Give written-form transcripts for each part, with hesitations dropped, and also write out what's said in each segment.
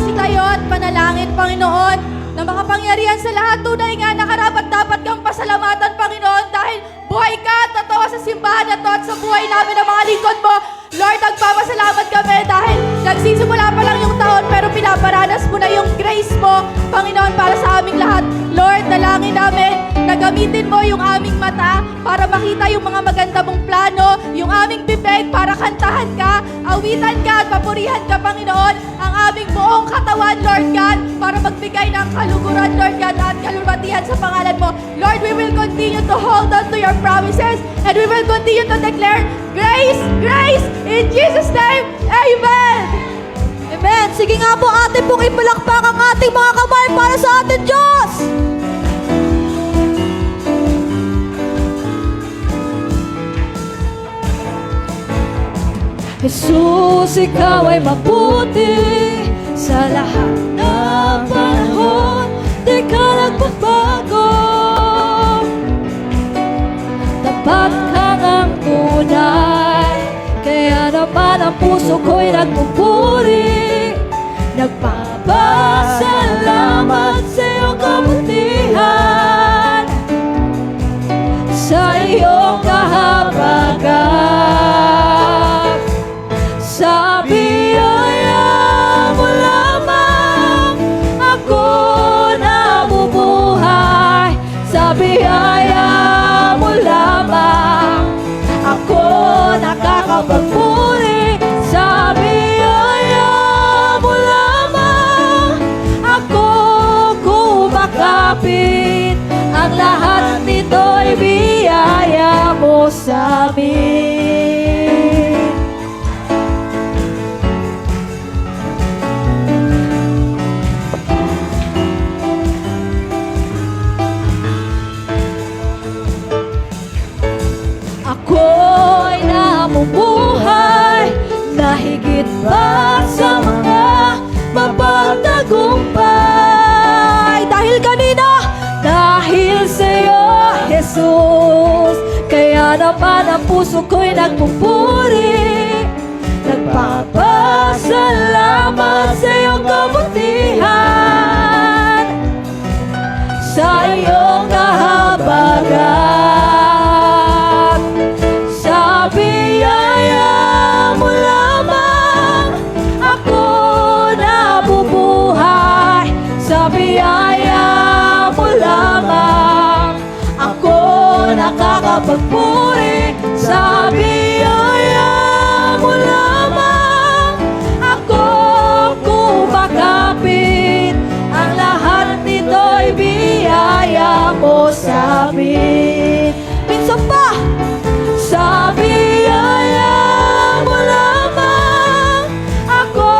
magsitayo at panalangin, Panginoon, na makapangyarihan sa lahat. Tunay nga na karapat-dapat kang pasalamatan, Panginoon, dahil buhay ka at totoo sa simbahan na to at sa buhay namin ng mga lingkod mo. Lord, nagpapasalamat kami dahil nagsisimula pa lang yung taon pero pinaparanas mo na yung grace mo, Panginoon, para sa aming lahat. Lord, dalangin namin na gamitin mo yung aming mata para makita yung mga maganda mong plano, yung aming bibig para kantahan ka, awitan ka at papurihan ka, Panginoon, ang aming buong katawan, Lord God, para magbigay ng kaluguran, Lord God, at kalulwatihan sa pangalan mo. Lord, we will continue to hold on to your promises and we will continue to declare grace, grace, in Jesus' name, Amen! Amen. Sige nga po, atin pong ipalakpak ang ating mga kamay para sa ating Diyos. Jesus, ikaw ay mabuti sa lahat ng panahon. Di ka nagbabago. Tapat ka ng tunay. Kaya naman ang puso ko'y nagpupuri. Nagpapasalamat sa iyong kabutihan, sa iyong kahabagan. Sa biyaya mo lamang ako nabubuhay. Sa biyaya mo lamang ako nakakapagpuri. Sa biyaya mo lamang ako kumakapit. Ang lahat nito'y biyaya mo sa amin. Ako'y namumuhay na higit pa sa mga mapagtagumpay. Dahil kanina, dahil sa'yo, Jesus, kaya naman ang puso ko'y nagpupuri. Nagpapasalamat sa iyong kabutihan, sa iyong kahabagan. Sa biyaya mo lamang ako nabubuhay. Sa biyaya mo lamang ako nakakapagpuri. Sa biyaya mo lamang ako kumakapit. Ang lahat nito'y biyaya mo sa amin. Minsan pa! Sa biyaya mo lamang ako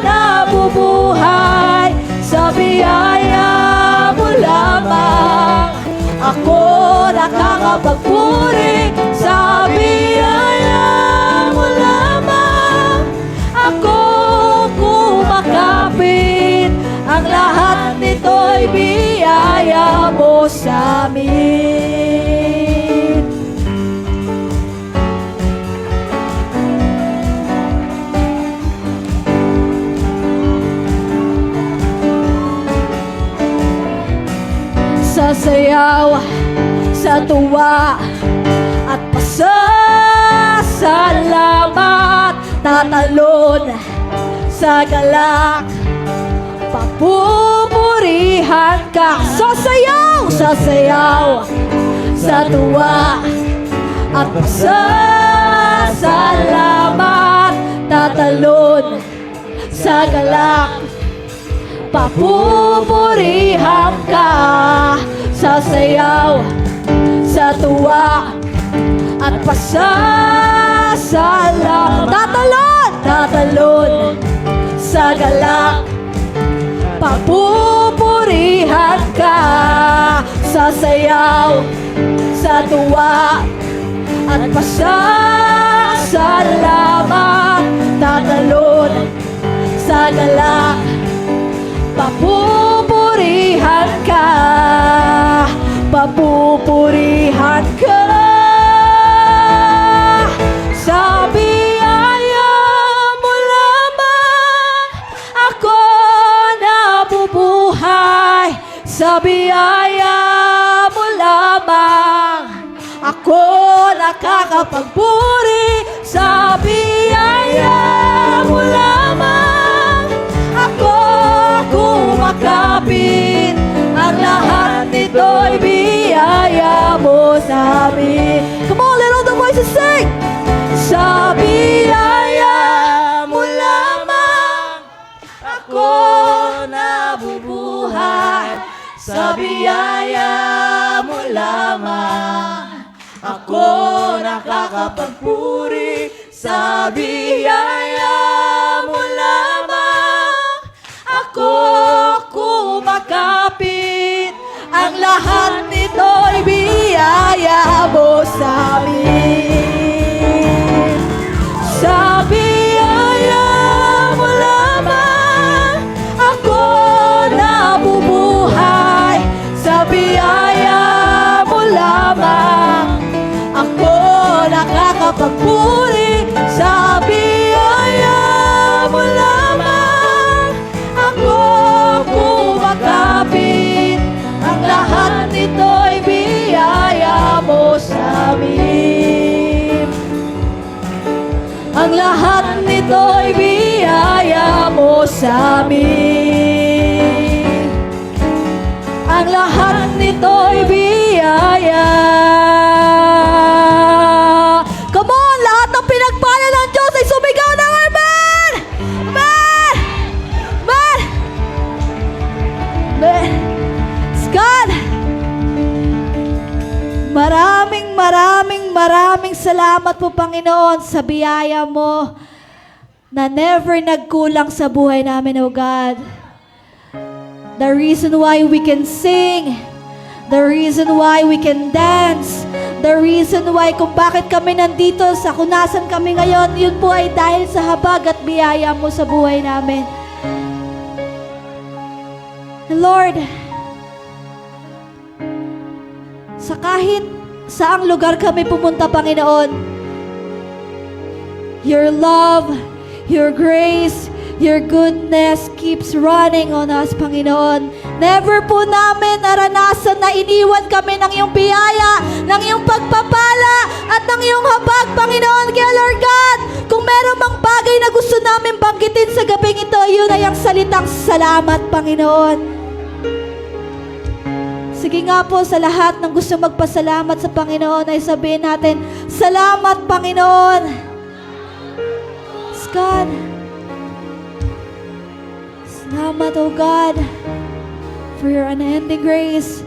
nabubuhay. Sa biyaya mo lamang ako nakakapagpuri. Sa biyaya mo lamang ako kumakapit. Ang lahat nito'y biyaya mo sa amin. Sasayaw sa tuwa at pasasalamat. Tatalon sa galak, papupurihan ka. Sasayaw, sasayaw sa tuwa at pasasalamat. Tatalon sa galak, papupurihan ka. Sasayaw sa tuwa at pasasalamat. Tatalon, tatalon sa galak, papupurihan ka. Sasayaw sa tuwa at pasasalamat. Tatalon sa galak, papupurihan ka. Papupurihan ka. Sa biyaya mo lamang ako sa biyaya mo lamang ako kumakapit. Ang lahat nito'y biyaya mo sa amin. Come on, let all the voices sing! Sa biyaya mo lamang ako nabubuhay. Sa biyaya mo lamang ako nakakapagpuri. Sa biyaya mo lamang ako kumakapit. Ang lahat nito'y biyaya mo sa amin. Sa biyaya mo lamang ako nabubuhay. Sa biyaya mo lamang ako nakakapagpuri. Sa biyaya mo lamang ako kumakapit. Ang lahat nito'y biyaya mo sa amin. Ang lahat nito'y biyaya mo sa amin. Ang lahat nito'y biyaya. Come on, lahat ng pinagpala ng Diyos ay sumigaw ng amen! Amen! Amen! Amen! God, maraming salamat po, Panginoon, sa biyaya mo na never nagkulang sa buhay namin, oh God. The reason why we can sing, the reason why we can dance, the reason why kung bakit kami nandito sa kung nasan kami ngayon, yun po ay dahil sa habag at biyaya mo sa buhay namin. Lord, sa kahit saang lugar kami pumunta, Panginoon, your love, your grace, your goodness keeps running on us, Panginoon. Never po namin naranasan na iniwan kami ng iyong biyaya, ng iyong pagpapala, at ng iyong habag, Panginoon. Kaya Lord God, kung meron mang bagay na gusto namin banggitin sa gabing ito, yun ay ang salitang salamat, Panginoon. Sige nga po, sa lahat ng gusto magpasalamat sa Panginoon ay sabihin natin, salamat, Panginoon. Yes, God. Salamat, oh God, for your unending grace.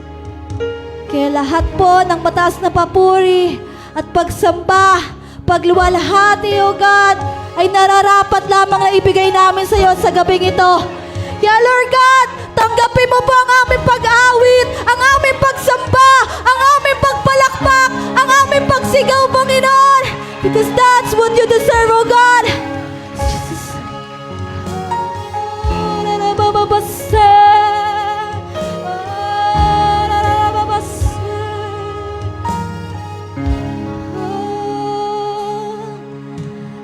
Kaya lahat po ng mataas na papuri at pagsamba, pagluwalhati, oh God, ay nararapat lamang na ibigay namin sa iyo sa gabing ito. Kaya Lord God, tanggapin mo po ang aming pag-awit, ang aming pagsamba, ang aming pagpalakpak, ang aming pagsigaw, Panginoon. Because that's what you deserve, oh God. Jesus.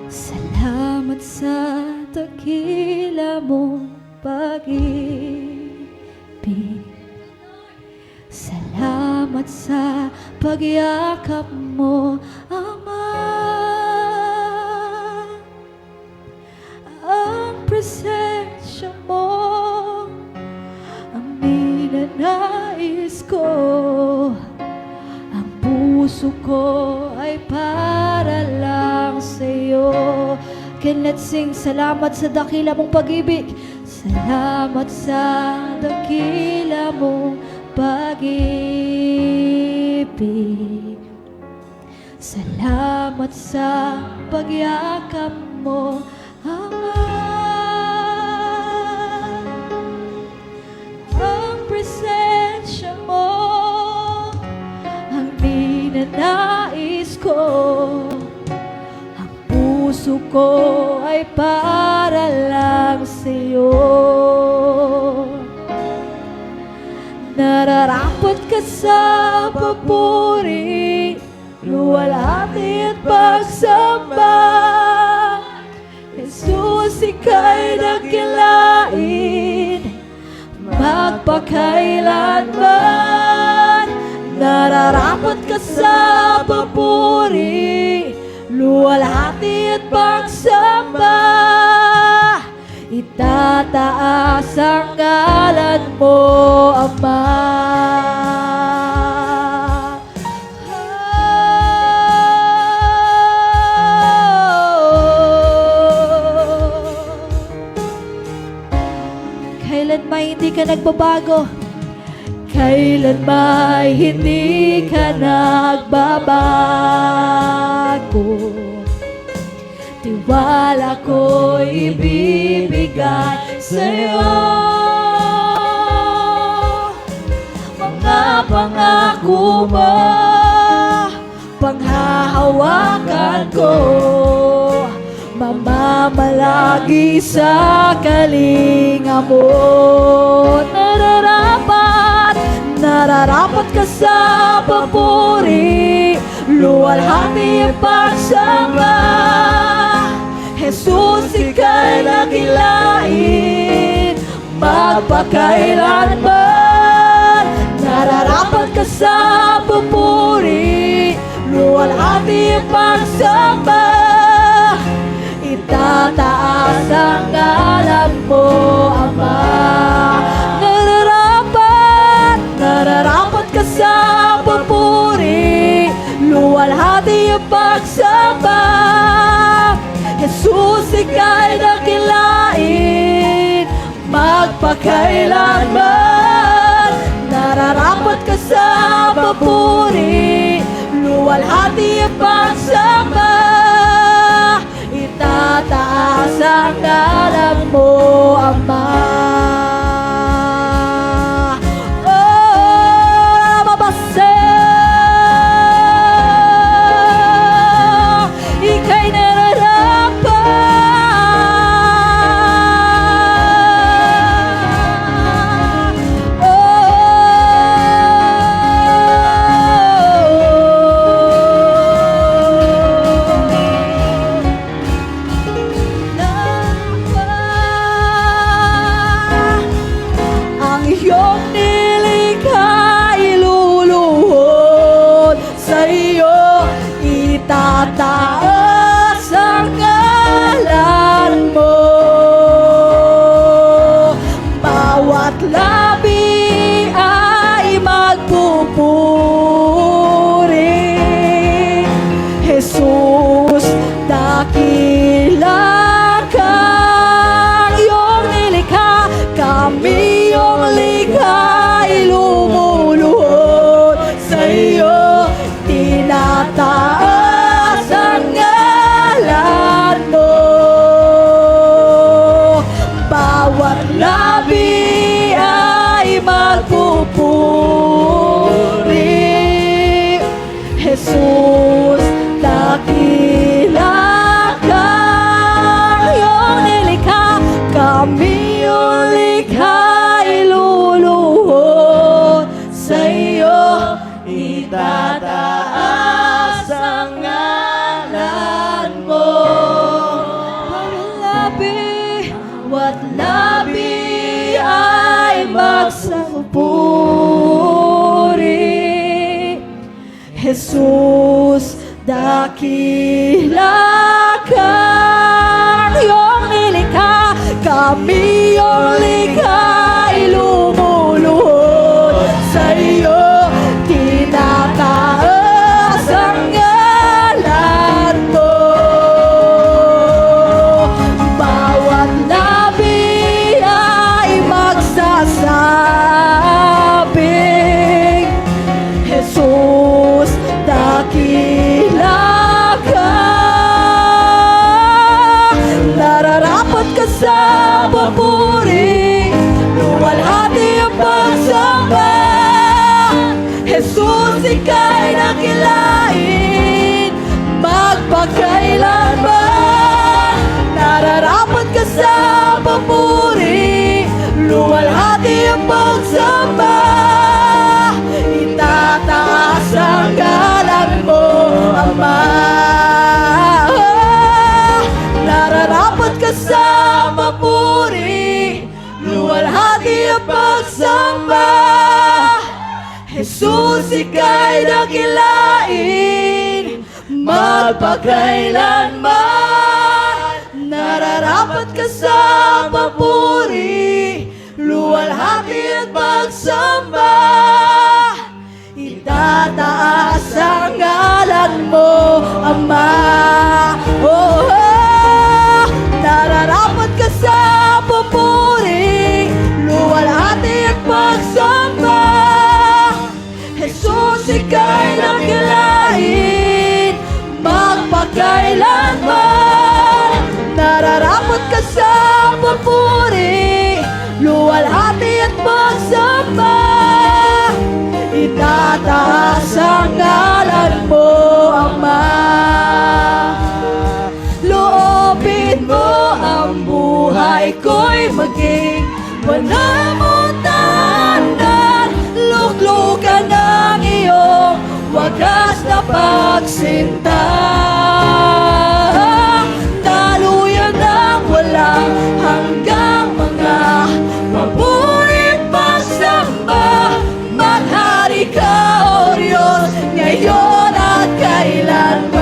Salamat sa dakila mong pag-ibig. Salamat sa pagyakap mo, Ama. Ang presensya mo ang ninanais ko. Ang puso ko ay para lang sa'yo. Can let's sing, salamat sa dakila mong pag-ibig. Salamat sa dakila mong pag-ibig. Salamat sa pagyakap mo, Ama. Ang presensya mo ang ninanais ko. Ang puso ko ay para lang sa'yo. Nararapat ka sa papuri, luwalhati at pagsamba. Jesus, ika'y dakilain magpakailanman. Nararapat ka sa papuri, luwalhati at pagsamba. Itataas ang ngalan mo, Ama. Kailan may hindi ka nagbabago, kailan may hindi ka nagbabago. Tiwala ko'y ibibigay sa'yo. Mga pangako mo, panghahawakan ko. Mamamalagi sa kalinga mo. Nararapat ka sa papuri, luwalhati ang pagsamba. Jesus, ika'y nakilain, magpakailanman. Nararapat ka sa papuri, luwalhati ang pagsamba. Itataas ang ngalan mo, Ama. Nararapat ka sa papuri, luwalhati ang pagsamba. Jesus, ika'y nakilain, magpakailanman. Nararapat ka sa papuri, luwalhati ang pagsamba. Itataas ang ngalan mo, Ama. Itataas ang ngalan mo. Bawat labi ay magpupuri. Jesus, dakila kang iyong nilikha. Kami iyong likha ay lumuluhod sa iyo. Tinataas ang ngalan mo. Bawat labi ay magpupuri. Jesus, dakila kang iyong nilikha. Kami iyong likha ay luluhod sa iyo. Itataas ang ngalan mo. Bawat labi ay magsapuri. Jesus, dakila kang iyong nilikha. Kami iyong likha ay lumuluhod sa iyo. Tinataas ang ngalan mo. Bawat labi ay magsasabing, Jesus, dakila ka. Nararapat ka sa papuri, luwalhati ang pagsamba. Jesus, ika'y nakilain, magpakailanman. Nararapat ka sa papuri, luwalhati ang pagsamba. Itataas ang ngalan mo, Ama. Nararapat ka sa papuri, luwalhati ang pagsamba. Jesus, ika'y dakilain, magpakailanman. Nararapat ka sa papuri, luwalhati at pagsamba. Itataas ang ngalan mo, Ama. Oh, oh. Nararapat ka sa papuri, luwalhati at pagsamba. Jesus, ika'y nakilain magpakailanman. Nararapat ka sa papuri, luwalhati at pagsamba. Itataas ang ngalan mo, Ama. Loobin mo ang buhay ko'y maging panamutangan. Luklukan ng iyong wagas na pagsinta. Daluyan ng walang hanggang mga papurit pagsamba. Maghari ka, O Diyos, ngayon at kailanman.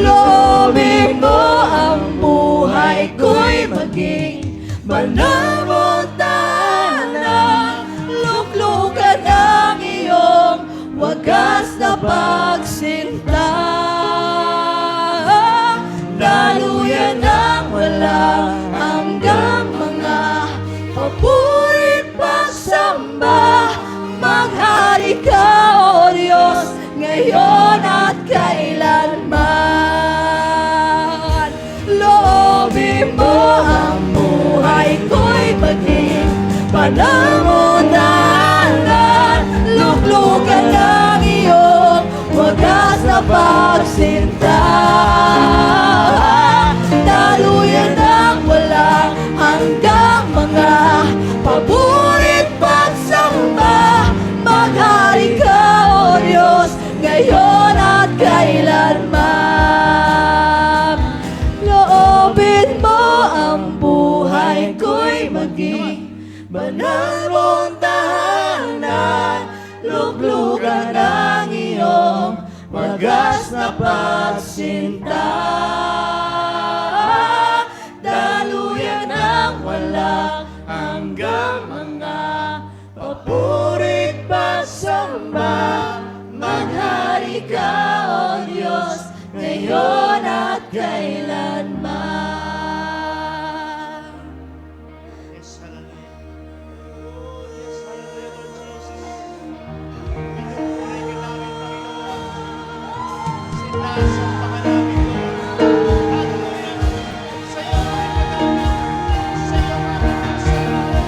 Loobin mo ang buhay ko'y maging manamutanang. Luklukan ng iyong wagas na pagsinta. Daluyan ng walang hanggang mga papurit pagsamba. Maghari ka, O Diyos, ngayon at kailanman. Loobin mo ang buhay ko'y maging panamutangan. Luklukan ng iyong wagas na pagsinta. Daluyan ng walang hanggang mga paburit pagsamba. Maghari ka, O Diyos, ngayon at kailanman. Loobin mo ang buhay ko'y maging banal mong tahanan. Luklukan ng iyong wagas na pagsinta. Daluyan ng walang hanggang mga papurit pagsamba. Maghari ka, O Diyos, ngayon at kailanman. Yes, hallelujah. Oh, yes, hallelujah, Lord Jesus. Pinupuri ka namin, Panginoon. Sinasamba ka namin, Lord. Hallelujah. Sa iyo namin pagkakas. Sa iyo namin kasalanan.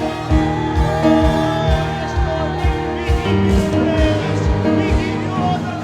Yes, Lord. We give you praise. We give you honor,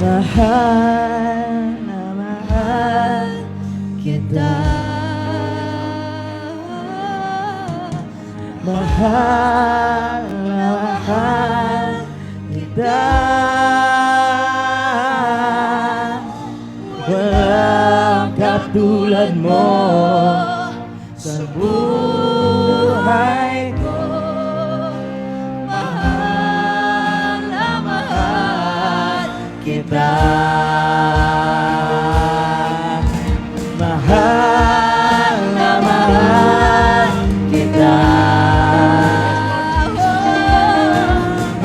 Mahal na mahal kita. Mahal na mahal kita. Walang katulad mo sa buhay ko. Mahal na mahal kita. Mahal na mahal kita.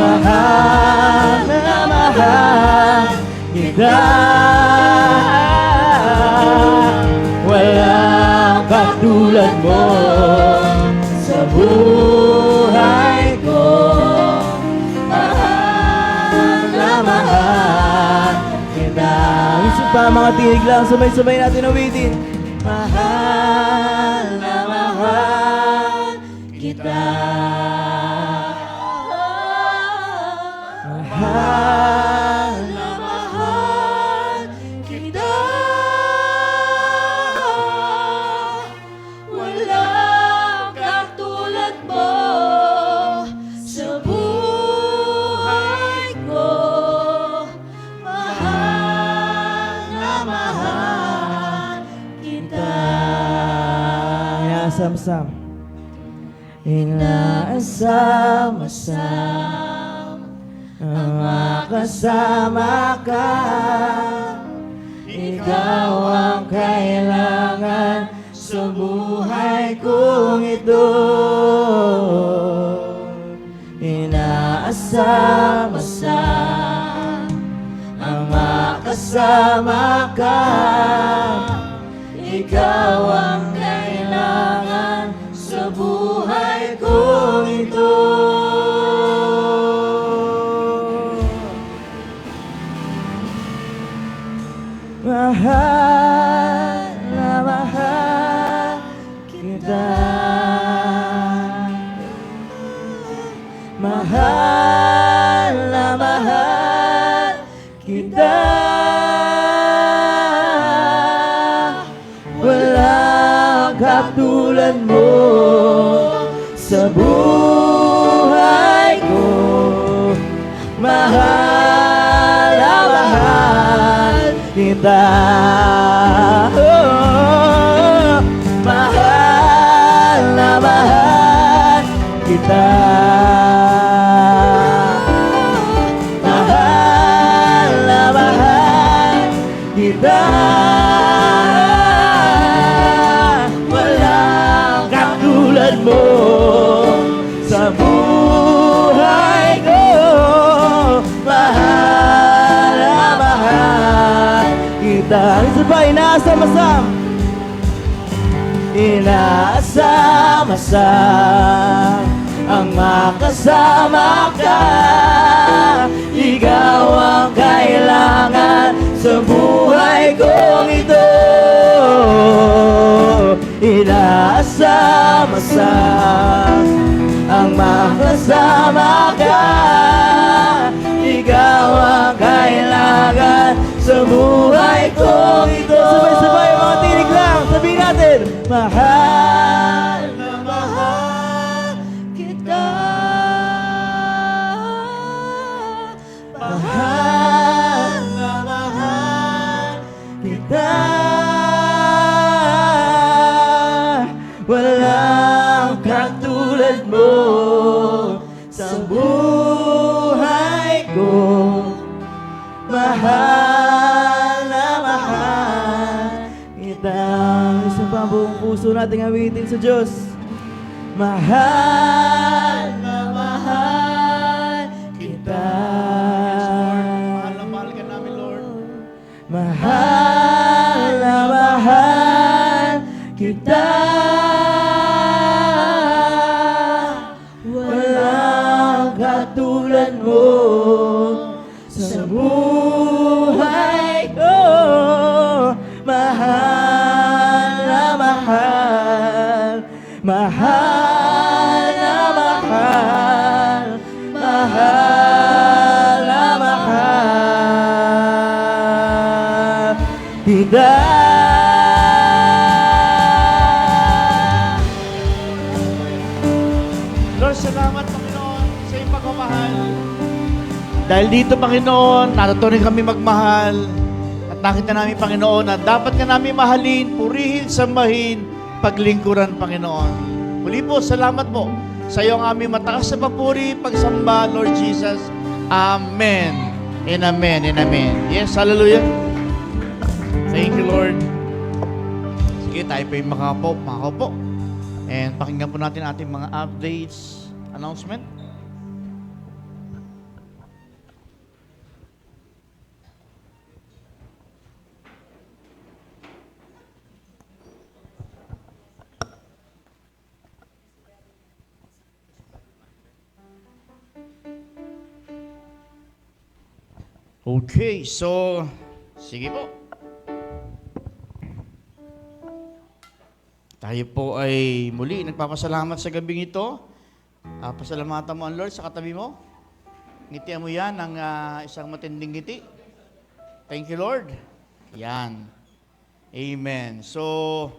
Mahal na mahal kita. Walang katulad mo sa buhay ko. Mahal na mahal kita. Isip pa mga tinig lang, sabay-sabay natin awitin. mahal na mahal kita. Mahal na mahal kita. Walang katulad mo sa buhay ko. Mahal na mahal kita. Inaasam-sam. Inaasam-sam ang makasama ka. Ikaw ang kailangan sa buhay kong ito. Inaasam-asam ang makasama ka. Ikaw ang kailangan sa buhay kong ito. Mahal na mahal kita. Mahal na mahal kita. Walang katulad mo sa buhay ko. Mahal na mahal kita. Oh, mahal na mahal kita. Mahal na mahal kita. Walang katulad mo sa buhay ko. Mahal na mahal kita. Isa pa, inaasam-asam. Inaasam-asam ang makasama ka. Ikaw ang kailangan sa buhay kong ito. Inaasam-asam ang makasama ka. Ikaw ang kailangan sa buhay kong ito. Sabay-sabay mga tinig lang. Sabihin natin, mahal na mahal kita. Mahal na mahal kita. Walang katulad mo sa buhay ko. Mahal na mahal kita. Isa pa ang buong puso nating awitin sa Diyos. Mahal na mahal kita. Mahal na mahal ka namin, Lord. Mahal na mahal kita. Walang katulad mo sa buhay ko. Mahal na mahal. Mahal na mahal. Mahal na mahal kita. Lord, salamat, Panginoon, sa iyong pagmamahal. Dahil dito, Panginoon, natutunan kami magmahal. At nakita namin, Panginoon, na dapat ka namin mahalin, purihin, sambahin, paglingkuran, Panginoon. Muli po, salamat po sa iyo ang aming mataas na papuri, pagsamba, Lord Jesus. Amen. And amen, and amen. Yes, hallelujah. Thank you, Lord. Sige, tayo po yung makaupo. And pakinggan po natin ating mga updates, announcement. Okay, so sige po. Tayo po ay muli nagpapasalamat sa gabing ito. Pasalamatan mo ang Lord sa katabi mo. Ngitian mo yan ng isang matinding ngiti. Thank you, Lord. Yan. Amen. So,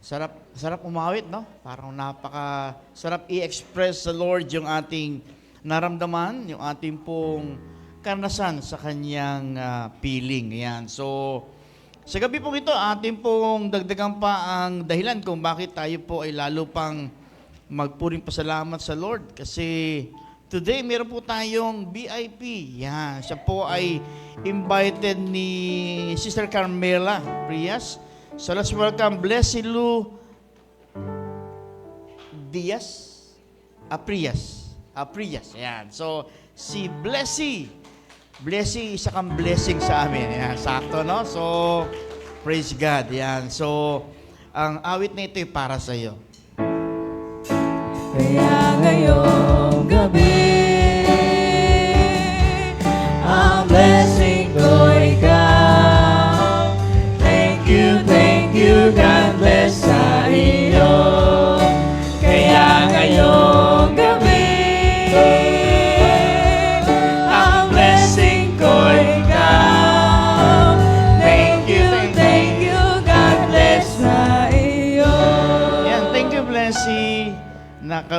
sarap umawit, no? Parang sarap i-express sa Lord yung ating naramdaman, yung ating pong karanasan sa kanyang feeling. Yan. So, sa gabi pong ito, ating pong dagdagan pa ang dahilan kung bakit tayo po ay lalo pang magpuring pasalamat sa Lord. Kasi today, meron po tayong VIP. Yan. Siya po ay invited ni Sister Carmela Prias. So let's welcome Blessy Lou Diaz. Prias. Yan. So, si Blessy, isa kang blessing sa amin. Yan, sakto, no? So, praise God. Yan. So, ang awit na ito ay para sa iyo. Kaya ngayong gabi, ang blessing ko ikaw. Thank you, God bless sa iyo. Kaya ngayong gabi,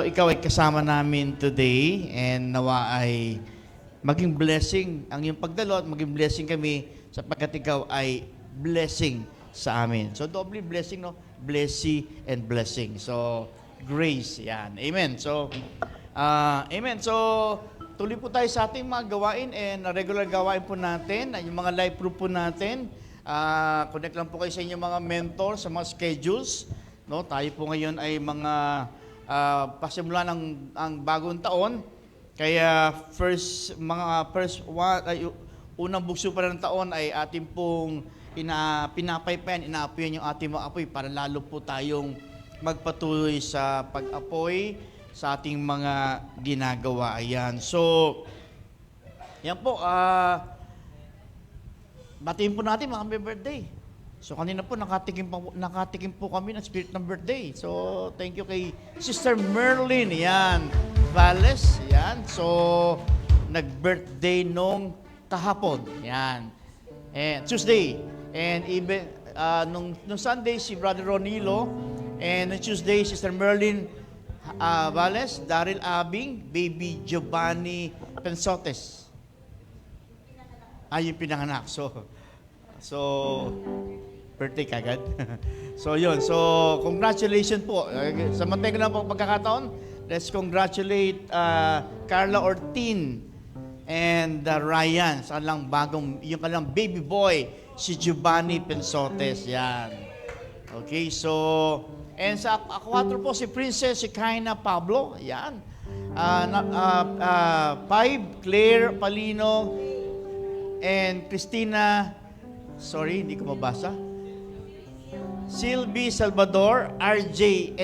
ikaw ay kasama namin today and nawa ay maging blessing ang iyong pagdalo at maging blessing kami sapagkat ikaw ay blessing sa amin. So, doble blessing, no? Blessing and blessing. So, grace. Yan. Amen. So, amen. So, tuloy po tayo sa ating mga gawain and regular gawain po natin, yung mga live group po natin. Connect lang po kayo sa inyong mga mentor, sa mga schedules. No? Tayo po ngayon ay mga pasimula ng ang bagong taon. Kaya unang bugso pa ng taon ay ating pong pinapaypayan, inaapoyan yung ating mga apoy para lalo po tayong magpatuloy sa pag-apoy sa ating mga ginagawa. Ayan. So, yan po. Batiin po natin mga happy birthday. So kanina po nakatikim po kami ng spirit ng birthday. So thank you kay Sister Merlin, yan, Valles, yan. So nag-birthday nung kahapon, yan. And Tuesday, and even nung Sunday si Brother Ronilo, and on Tuesday Sister Merlin Valles, Daryl Abing, Baby Giovanni Pensotes. Yung pinanganak. So birthday kagad. So yun. So congratulations po. Samantay ko lang po pagkakataon. Let's congratulate Carla Ortin and Ryan sa yung kanilang baby boy, si Giovanni Pensotes. Yan. Okay, so and sa A4 po si Princess Kaina Pablo. Yan. 5, Claire Palino and Christina, sorry, hindi ko mabasa. Sylvie Salvador, RJ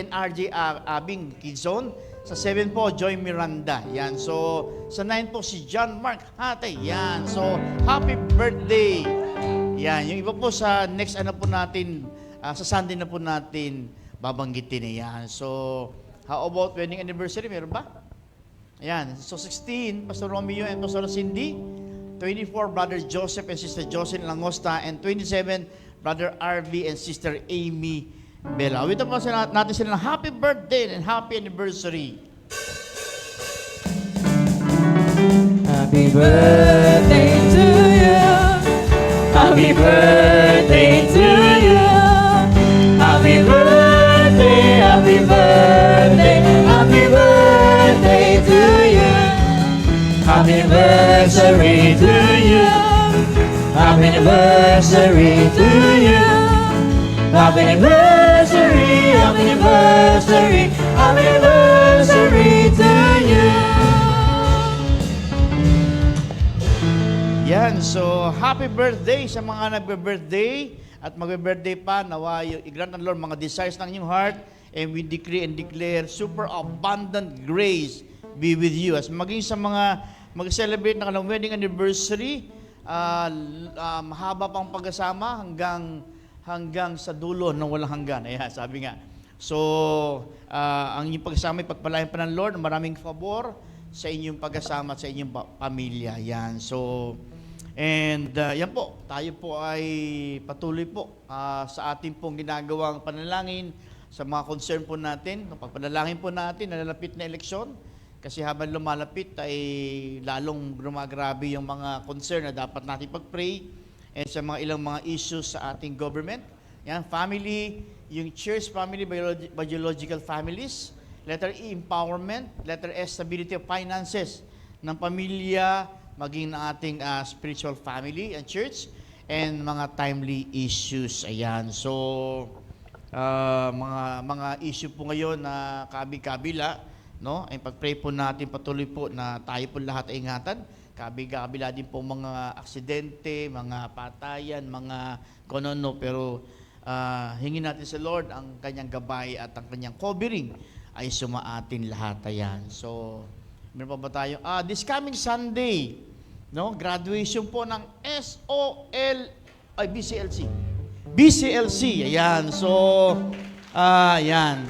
Abing, Quezon. Sa 7 po, Joy Miranda. Yan. So, sa 9 po, si John Mark Hatay. Yan. So, happy birthday. Yan. Yung iba po sa next po natin, sa Sunday na po natin babanggitin. Yan. So, how about wedding anniversary? Meron ba? Yan. So, 16, Pastor Romeo and Pastor Cindy. 24, Brother Joseph and Sister Jocelyn Langosta. And 27, Brother RV and Sister Amy Bella. Wito po natin sila ng happy birthday and happy anniversary. Happy birthday to you. Happy birthday to you. Happy birthday, happy birthday, happy birthday to you. Happy anniversary to you. Happy anniversary to you. Happy anniversary, happy anniversary, happy anniversary to you. Yan, so happy birthday sa mga nagbe-birthday at magbe-birthday pa. Nawa i-grant ng Lord mga desires ng inyong heart, and we decree and declare super abundant grace be with you. As maging sa mga mag-celebrate ng kanilang wedding anniversary, mahaba pang pagkasama hanggang sa dulo ng walang hanggan. Ayan, sabi nga. So, ang inyong pagsama, pagpalain pa ng Lord, maraming favor sa inyong pagkasama at sa inyong pamilya. Yan. So, and yan po, tayo po ay patuloy po sa ating pong ginagawang panalangin sa mga concern po natin. Pagpanalangin po natin, nalalapit na eleksyon. Kasi habang lumalapit ay lalong gumagrabe yung mga concern na dapat natin pag-pray and sa mga ilang mga issues sa ating government. Yan, family, yung church family, biological families. Letter E, empowerment. Letter S, stability of finances ng pamilya, maging ng ating spiritual family and church, and mga timely issues. Ayan. So, mga issue po ngayon na kabi-kabila, no? Ay pag-pray po natin patuloy po na tayo po lahat ay ingatan. Kabi-kabila din po mga aksidente, mga patayan, mga konono, pero hingin natin sa Lord ang kanyang gabay at ang kanyang covering ay sumaatin lahat. Ayan. So, meron pa ba tayo? This coming Sunday, no? Graduation po ng BCLC. BCLC, ayan. So, ayan.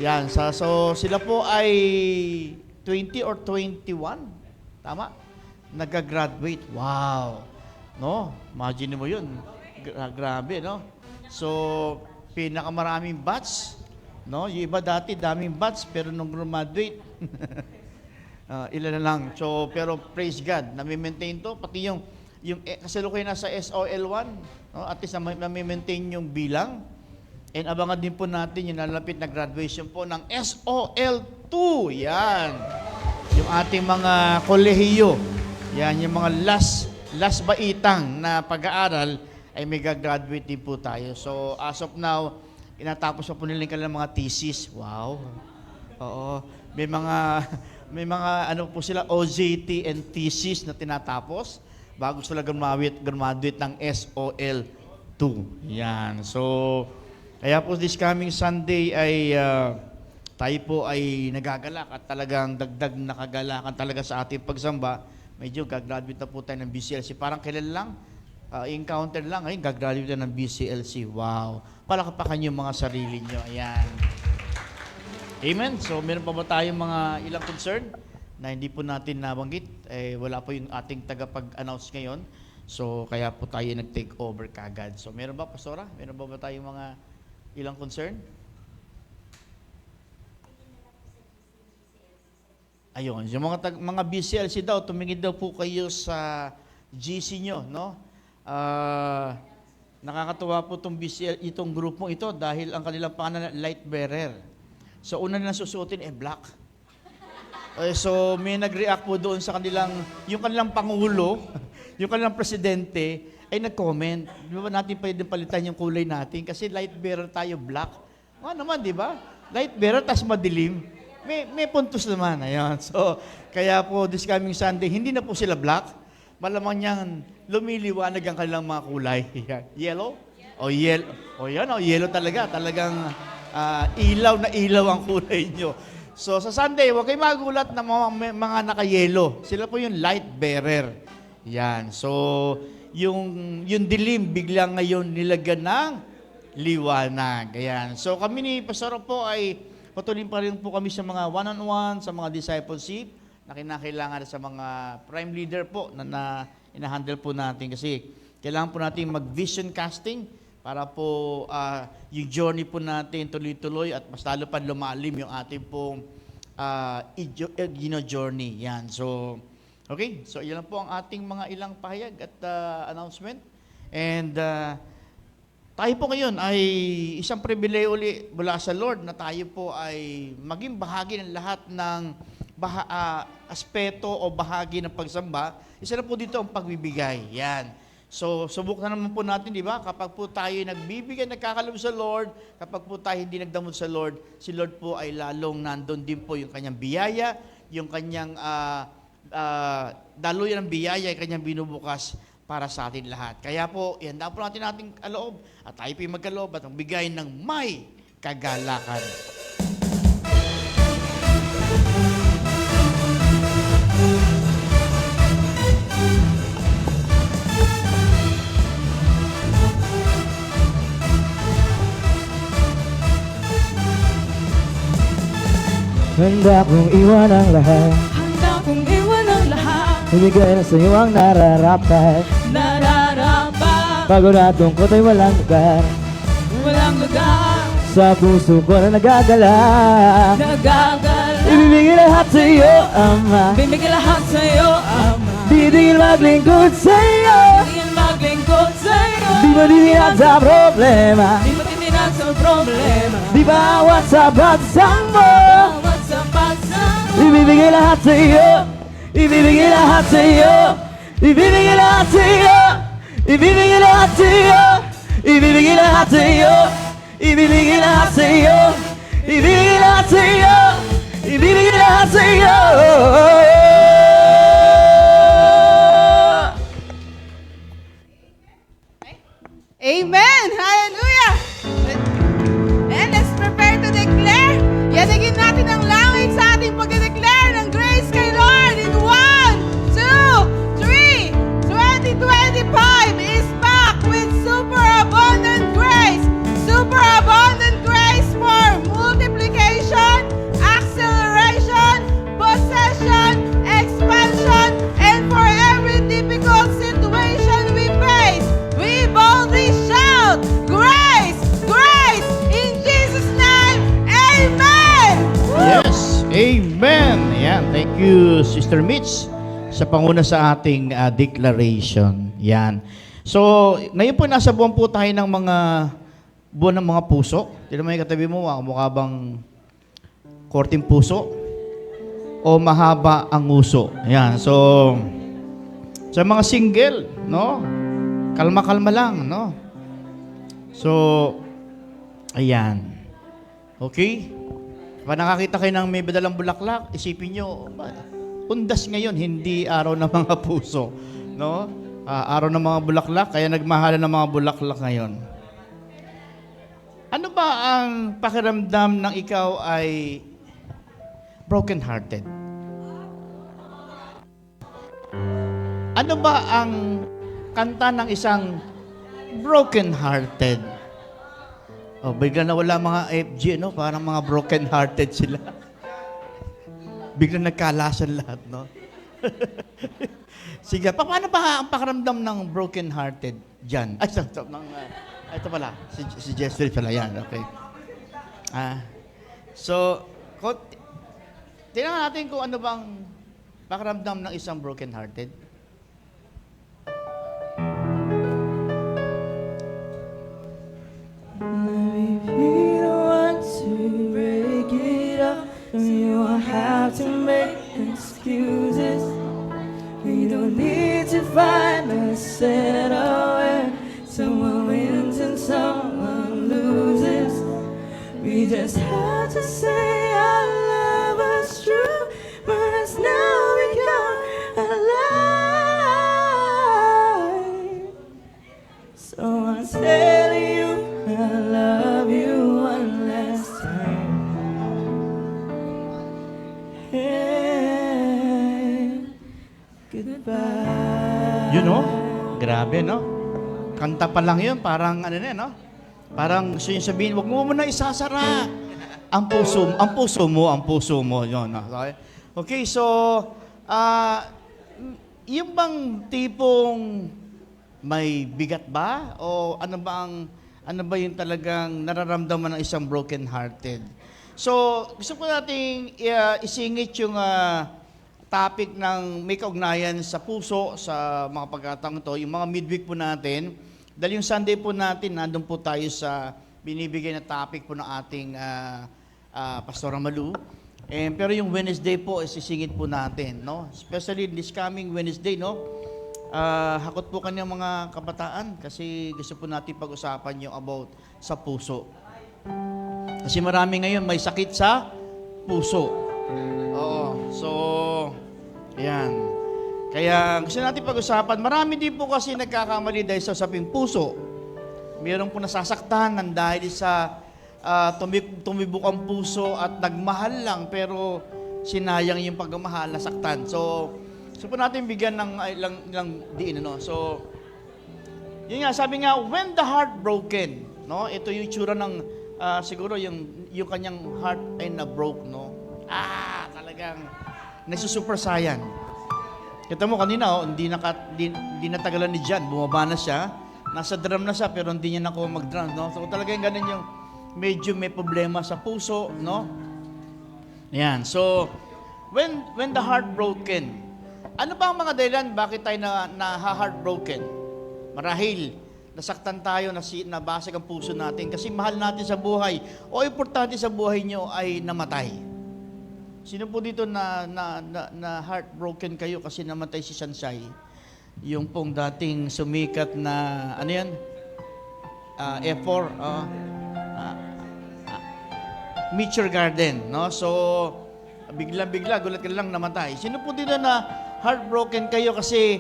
Yan, so sila po ay 20 or 21, tama? Nag-graduate. Wow. No? Imagine mo 'yun. Grabe, no? So, pinakamaraming batch, no? Yung iba dati daming batch pero nung graduate ilan na lang. So, pero praise God, nami-maintain to pati yung kasalukuyan nasa SOL1, no? At least nami-maintain yung bilang. And abangan din po natin yung nalalapit na graduation po ng SOL2. Yan. Yung ating mga kolehiyo. Yan, yung mga last baitang na pag-aaral ay may gagraduate din po tayo. So, as of now, inatapos po nila yung mga thesis. Wow. Oo. May mga ano po sila, OJT and thesis na tinatapos bago sila graduate ng SOL2. Yan. So, kaya po this coming Sunday ay tayo po ay nagagalak at talagang dagdag na kagalakan talaga sa ating pagsamba. Medyo gagraduate na po tayo ng BCLC. Parang kailan lang, encounter lang, ay gagraduate na ng BCLC. Wow. Palakapakan yung mga sarili nyo. Ayan. Amen. So meron pa ba tayong mga ilang concern na hindi po natin nabanggit? Wala po yung ating tagapag-announce ngayon. So kaya po tayo nag-take over kagad. So meron ba, Pastora? Meron ba tayong mga ilang concern? Ayun, yung mga BCLC daw, tumingin daw po kayo sa GC nyo, no? Nakakatuwa po itong grupong ito dahil ang kanilang pangalan light bearer. So una nilang susuotin black. So may nag-react po doon sa yung kanilang pangulo, yung kanilang presidente, ay nag-comment. Di ba natin pwedeng palitan yung kulay natin? Kasi light bearer tayo, black. Naman, di ba? Light bearer, tas madilim. May puntos naman. Ayan. So, kaya po, this coming Sunday, hindi na po sila black. Malamang niyang lumiliwanag ang kanilang mga kulay. Yellow? O yellow. O yan, yellow talaga. Talagang ilaw na ilaw ang kulay nyo. So, sa Sunday, huwag kayo magulat na mga naka-yellow. Sila po yung light bearer. Yan. So, yung dilim biglang ngayon nilagyan ng liwanag. Ayan. So kami ni Pastor po ay patuloy pa rin po kami sa mga one-on-one, sa mga discipleship na kinakailangan sa mga prime leader po na ina-handle po natin kasi kailangan po natin mag-vision casting para po yung journey po natin tuloy-tuloy at mas lalo pa lumalim yung ating pong journey. Yan. So, okay, so yan lang po ang ating mga ilang pahayag at announcement. And tayo po ngayon ay isang pribileyo uli mula sa Lord na tayo po ay maging bahagi ng lahat ng aspeto o bahagi ng pagsamba. Isa na po dito ang pagbibigay. Yan. So, subukan naman po natin, di ba? Kapag po tayo nagbibigay, nagkakalob sa Lord, kapag po tayo hindi nagdamot sa Lord, si Lord po ay lalong nandun din po yung kanyang biyaya, yung kanyang daluyan ng biyaya, yung kanyang binubukas para sa atin lahat. Kaya po, ihanda po natin ating kaloob at tayo po yung magkaloob at magbigay ng may kagalakan. Handa kong iwan ang lahat. Handa kong iwan ang lahat. Ibigay na sa'yo ang nararapat. Nararapat. Pagod at lungkot ay walang lugar. Walang lugar. Sa puso ko na nagagala. Nagagala. Ibibigay lahat sa'yo, Ama. Bibigay lahat sa'yo, Ama. Di tingin maglingkod sa'yo. Tingin maglingkod sa'yo. Di matitinag sa problema. Di matitinag sa problema. Di bawat sa bagsang mo. Bawat sa pagsama. Ibibigay lahat sa'yo. Ibibigay lahat sa'yo. Ibibigay lahat sa'yo. Ibibigay lahat sa'yo. Ibibigay lahat sa'yo. Ibibigay lahat sa'yo. Ibibigay lahat sa'yo. Ibibigay lahat sa'yo. Amen! Hallelujah! And let's prepare to declare. Yanagin natin ang langit sa ating pag-declare ng grace kay Lord in 1, 2, 3. 2025 is back with super abundant grace. Super abundant grace for multiplication, acceleration, possession, expansion, and for every difficult situation we face. We boldly shout, grace, grace, in Jesus' name, amen! Yes, amen. Yan, thank you Sister Mitch sa panguna sa ating declaration. Yan. So, ngayon po nasa buwan po tayo ng mga buwan ng mga puso. Tignan mo yung katabi mo, mukha bang korting puso o mahaba ang uso. Yan. So, sa mga single, no? Kalma-kalma lang, no? So, ayan. Okay? Pag nakakita kayo ng may badalang bulaklak, isipin nyo, undas ngayon, hindi araw ng mga puso. No? Araw ng mga bulaklak, kaya nagmahalan ng mga bulaklak ngayon. Ano ba ang pakiramdam ng ikaw ay broken-hearted? Ano ba ang kanta ng isang broken-hearted? Oh, bigla na wala mga FG, no? Parang mga broken-hearted sila. Bigla nagkalasan lahat, no? Sige, paano ba ang pakiramdam ng broken-hearted dyan? Ay, stop, ito pala, si Jeffrey pala yan, okay. So, tingnan natin kung ano bang pakiramdam ng isang broken-hearted. If you don't want to break it up, you won't have to make excuses. We don't need to find a settle where someone wins and someone loses. We just have to say our love was true, but it's now become a lie. So I'm telling you, I love you one last time. Hey, goodbye. You know? Grabe, no? Kanta pa lang yun, parang ano na, no? Parang gusto yung sabihin, wag mo muna isasara. Ang puso mo. Yun, no? Okay, so, yung bang tipong may bigat ba? O ano ba yung talagang nararamdaman ng isang broken-hearted? So, gusto ko nating isingit yung topic ng may kaugnayan sa puso, sa mga pagkataong to, yung mga midweek po natin. Dahil yung Sunday po natin, nandun po tayo sa binibigay na topic po ng ating Pastor Malu. Pero yung Wednesday po, isisingit po natin, no? Especially this coming Wednesday, no? Hakot po kanyang mga kabataan kasi gusto po natin pag-usapan yung about sa puso. Kasi marami ngayon may sakit sa puso. Oo. So, ayan. Kaya gusto natin pag-usapan. Marami din po kasi nagkakamali dahil sa usaping puso. Meron po nasasaktan ng dahil sa tumibok ang puso at nagmahal lang pero sinayang yung pagmamahal, nasaktan. So po natin bigyan ng ilang diin, no? So, yun nga, sabi nga, when the heart broken, no? Ito yung itsura ng, siguro yung kanyang heart ay na-broke, no? Talagang nagsusuper saiyan. Kita mo kanina, hindi natagalan ni John, bumaba na siya, nasa drum na siya, pero hindi niya nakuha mag-drum, no? So talagang ganun yung medyo may problema sa puso, no? Yan. So, when the heart broken, ano ba ang mga dahilan bakit tayo na heartbroken? Marahil, nasaktan tayo, nabasag ang puso natin kasi mahal natin sa buhay o importante sa buhay nyo ay namatay. Sino po dito na heartbroken kayo kasi namatay si Sansay? Yung pong dating sumikat na, ano yan? F4, Meet Your Garden, no? So, bigla, gulat ka lang namatay. Sino po dito na heartbroken kayo kasi,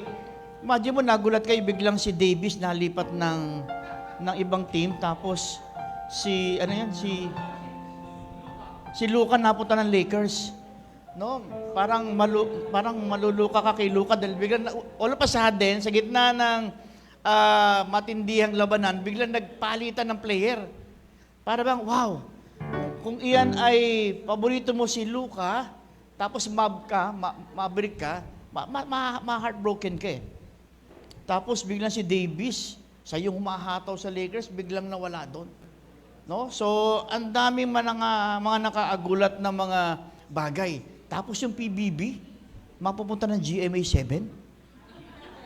imagine mo, nagulat kayo, biglang si Davis nalipat ng ibang team, tapos si Luka napunta ng Lakers. No? Parang maluluka ka kay Luka dahil biglang all of a sudden sa gitna ng matindihang labanan, biglang nagpalitan ng player. Para bang wow. Kung iyan ay paborito mo si Luka, tapos mabrik ka, ma-heartbroken ka eh. Tapos biglang si Davis, sa yung humahataw sa Lakers, biglang nawala doon. No? So, ang daming mga nakaagulat na mga bagay. Tapos yung PBB, mapupunta ng GMA 7.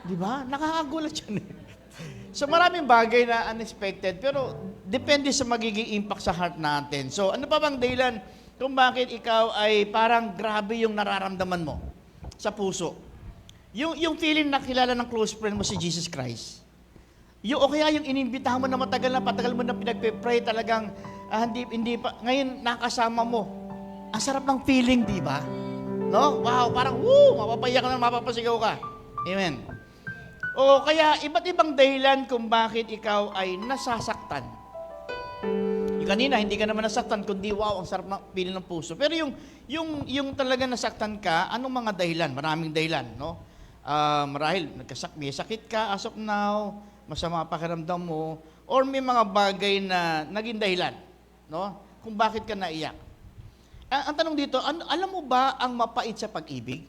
Di ba? Nakakagulat yan eh. So, maraming bagay na unexpected, pero depende sa magiging impact sa heart natin. So, ano pa bang dahilan kung bakit ikaw ay parang grabe yung nararamdaman mo sa puso? Yung feeling na kilala ng close friend mo si Jesus Christ. O kaya yung inimbitahan mo na patagal mo na pinagpe-pray talagang hindi pa, ngayon nakasama mo. Ang sarap ng feeling, di ba? No? Wow, parang mapapayak ka na, mapapasigaw ka. Amen. O kaya iba't ibang dahilan kung bakit ikaw ay nasasaktan. Yung kanina, hindi ka naman nasaktan, kundi wow, ang sarap ng feeling ng puso. Pero yung talaga nasaktan ka, anong mga dahilan? Maraming dahilan, no? Marahil, may sakit ka as of now, masama pakiramdam mo, or may mga bagay na naging dahilan, no? Kung bakit ka naiyak. Ang tanong dito, alam mo ba ang mapait sa pag-ibig?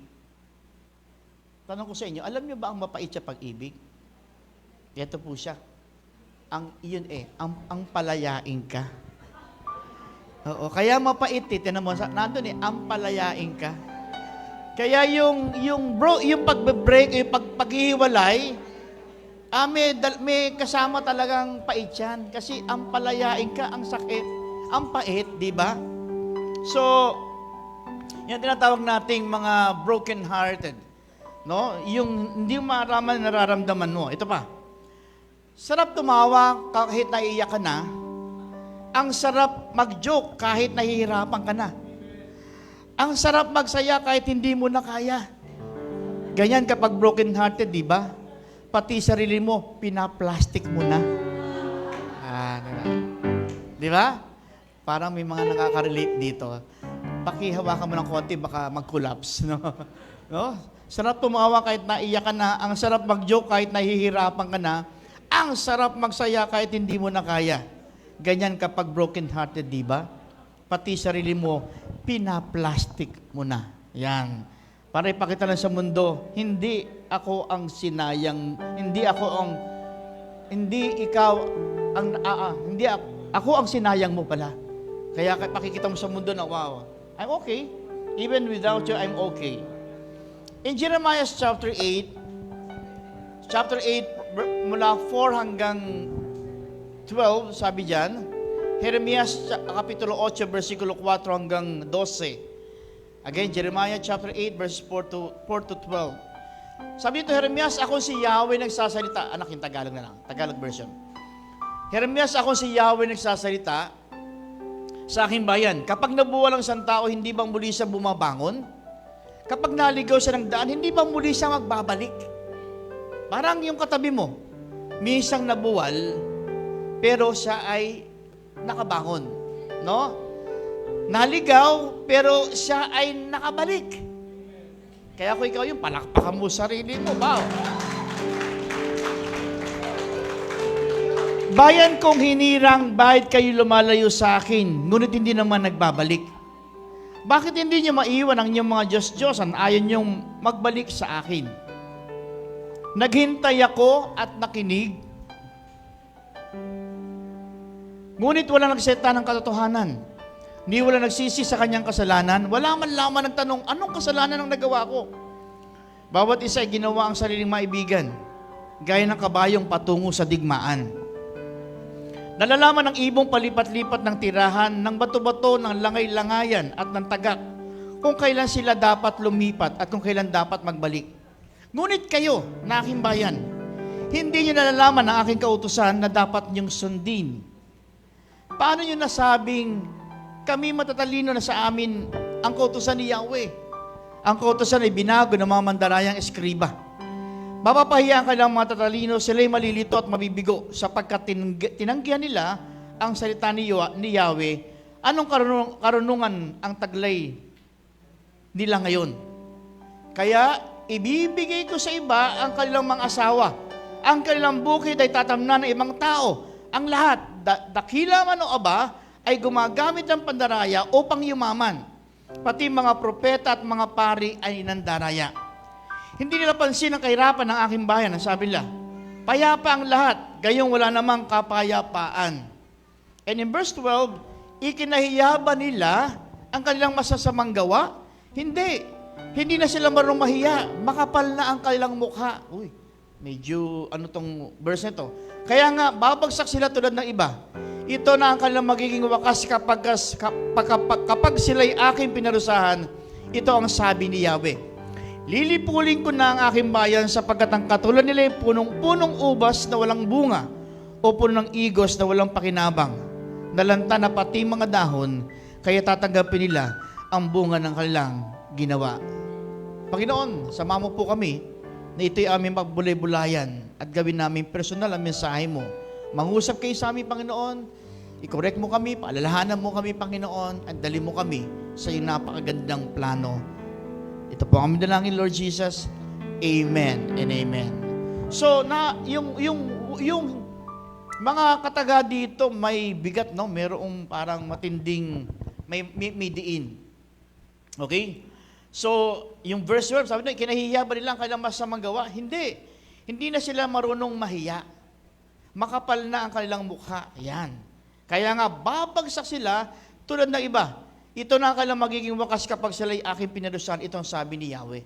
Tanong ko sa inyo, alam niyo ba ang mapait sa pag-ibig? Ito po siya. Ang palayain ka. Oo, kaya mapait tinan mo, nandun ang palayain ka. Kaya yung pagbe-break, yung paghihiwalay, may kasama talagang pait yan. Kasi ang palayain ka, ang sakit, ang pait, di ba? So, yan tinatawag nating mga broken-hearted. No? Yung hindi maraman nararamdaman mo. Ito pa. Sarap tumawa kahit naiiyak ka na. Ang sarap mag-joke kahit nahihirapan ka na. Ang sarap magsaya kahit hindi mo na kaya. Ganyan kapag broken-hearted, di ba? Pati sarili mo, pinaplastic mo na. Di ba? Parang may mga nakaka-relate dito. Pakihawakan mo ng konti, baka mag-collapse. No? No? Sarap tumawa kahit naiyak ka na. Ang sarap mag-joke kahit nahihirapan ka na. Ang sarap magsaya kahit hindi mo na kaya. Ganyan kapag broken-hearted, di ba? Pati sarili mo, pinaplastic mo na. Yan. Para ipakita lang sa mundo, hindi ako ang sinayang, hindi ako ang sinayang mo pala. Kaya pakikita mo sa mundo na, wow, I'm okay. Even without you, I'm okay. In Jeremiah chapter 8, mula 4 hanggang 12, sabi diyan, Jeremias kapitulo 8, versikulo 4 hanggang 12. Again, Jeremiah chapter 8, verse 4 to 12. Sabi dito, Jeremias, ako si Yahweh nagsasalita. Anak, yung Tagalog na lang. Tagalog version. Jeremias, ako si Yahweh nagsasalita sa aking bayan. Kapag nabuwal ang isang tao, hindi bang muli siya bumabangon? Kapag naligaw siya ng daan, hindi bang muli siya magbabalik? Parang yung katabi mo, minsan nabuwal, pero siya ay nakabangon. No? Naligaw, pero siya ay nakabalik. Kaya kung ikaw yung palakpakan mo sarili mo, wow. Bayan kong hinirang, bakit kayo lumalayo sa akin, ngunit hindi naman nagbabalik? bakit hindi niyo maiwan ang inyong mga Diyos-Diyosan? Ayaw niyong magbalik sa akin. Naghintay ako at nakinig. Ngunit wala nagseta ng katotohanan. Hindi wala nagsisi sa kanyang kasalanan. Wala man lamang nagtanong, anong kasalanan ang nagawa ko? Bawat isa ay ginawa ang sariling maibigan, gaya ng kabayong patungo sa digmaan. Nalalaman ng ibong palipat-lipat ng tirahan, ng bato-bato, ng langay-langayan at ng tagak, kung kailan sila dapat lumipat at kung kailan dapat magbalik. Ngunit kayo, na aking bayan, hindi niyo nalalaman ang aking kautusan na dapat niyong sundin. Paano niyo nasabing kami matatalino na sa amin ang kautusan ni Yahweh? Ang kautusan ay binago ng mga mandarayang eskriba. Mapapahiyaan ka ng mga tatalino, sila'y malilito at mabibigo sapagkat tinanggihan nila ang salita ni Yahweh. Anong karunungan ang taglay nila ngayon? Kaya ibibigay ko sa iba ang kanilang mga asawa. Ang kanilang bukid ay tatamnan ng ibang tao. Ang lahat, dakila man o aba, ay gumagamit ng pandaraya upang yumaman. Pati mga propeta at mga pari ay nandaraya. Hindi nila pansin ang kahirapan ng aking bayan. Ang sabi nila, payapa ang lahat, gayong wala namang kapayapaan. And in verse 12, ikinahiya ba nila ang kanilang masasamang gawa? Hindi. Hindi na sila marunong mahiya. Makapal na ang kanilang mukha. Uy, medyo ano tong verse nito. Kaya nga, babagsak sila tulad ng iba. Ito na ang kanilang magiging wakas kapag sila'y aking pinarusahan. Ito ang sabi ni Yahweh. Lilipulin ko na ang aking bayan sapagkat ang katulad nila ay punong-punong ubas na walang bunga o puno ng igos na walang pakinabang. Nalanta na pati mga dahon, kaya tatanggapin nila ang bunga ng kanilang ginawa. Panginoon, sama mo po kami na ito'y aming pagbulay-bulayan at gawin namin personal ang mensahe mo. Mangusap kayo sa amin, Panginoon. I-correct mo kami, paalalahanan mo kami, Panginoon, at dali mo kami sa iyong napakagandang plano. Ito po ang aming dalangin, Lord Jesus. Amen and amen. So, yung mga kataga dito may bigat, no? Merong parang matinding, may diin. Okay? So, yung verse 12, sabi na, kinahihiya ba nila ang kanilang masamang gawa? Hindi. Hindi na sila marunong mahiya. Makapal na ang kanilang mukha. Ayan. Kaya nga, babagsak sila tulad ng iba. Ito na ang kanilang magiging wakas kapag sila'y aking pinarusahan. Ito ang sabi ni Yahweh.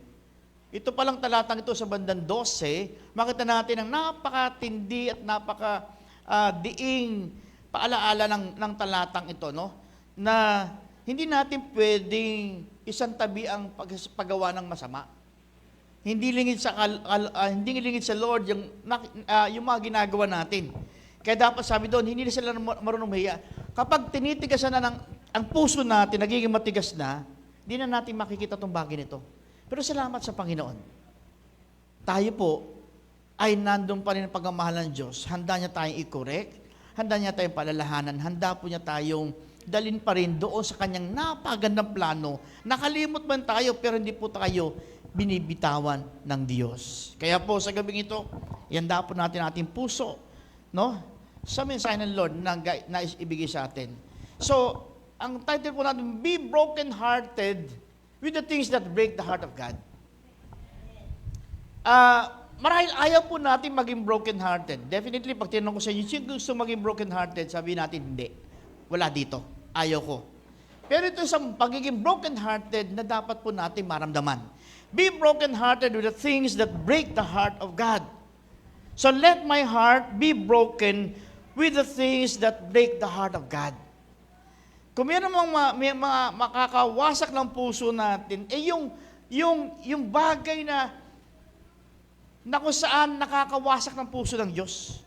Ito palang talatang ito sa bandang 12, makita natin ang napakatindi at diing paalaala ng talatang ito, no? Na hindi natin pwedeng isang tabi ang paggawa ng masama. Hindi lingid sa Lord yung mga ginagawa natin. Kaya dapat sabi doon, hindi na sila marunong mahiya. Kapag tinitigasan na ang puso natin, nagiging matigas na, hindi na natin makikita itong bagay nito. Pero salamat sa Panginoon. Tayo po ay nandun pa rin ang pagmamahal ng Diyos. Handa niya tayong i-correct, handa niya tayong palalahanan, handa po niya tayong dalin pa rin doon sa kanyang napagandang plano. Nakalimot man tayo, pero hindi po tayo binibitawan ng Diyos. Kaya po sa gabing ito, ihanda po natin ating puso, no? Sa mensahe ng Lord na nais ibigay sa atin. So, ang title po natin, Be Broken-Hearted with the Things That Break the Heart of God. Marahil ayaw po natin maging broken-hearted. Definitely, pag tinanong ko sa inyo, sino gusto maging broken-hearted? Sabi natin, hindi. Wala dito. Ayaw ko. Pero ito sa pagiging broken-hearted na dapat po natin maramdaman. Be broken-hearted with the things that break the heart of God. So let my heart be broken with the things that break the heart of God. Kung meron mga makakawasak ng puso natin, yung bagay na kung saan nakakawasak ng puso ng Diyos.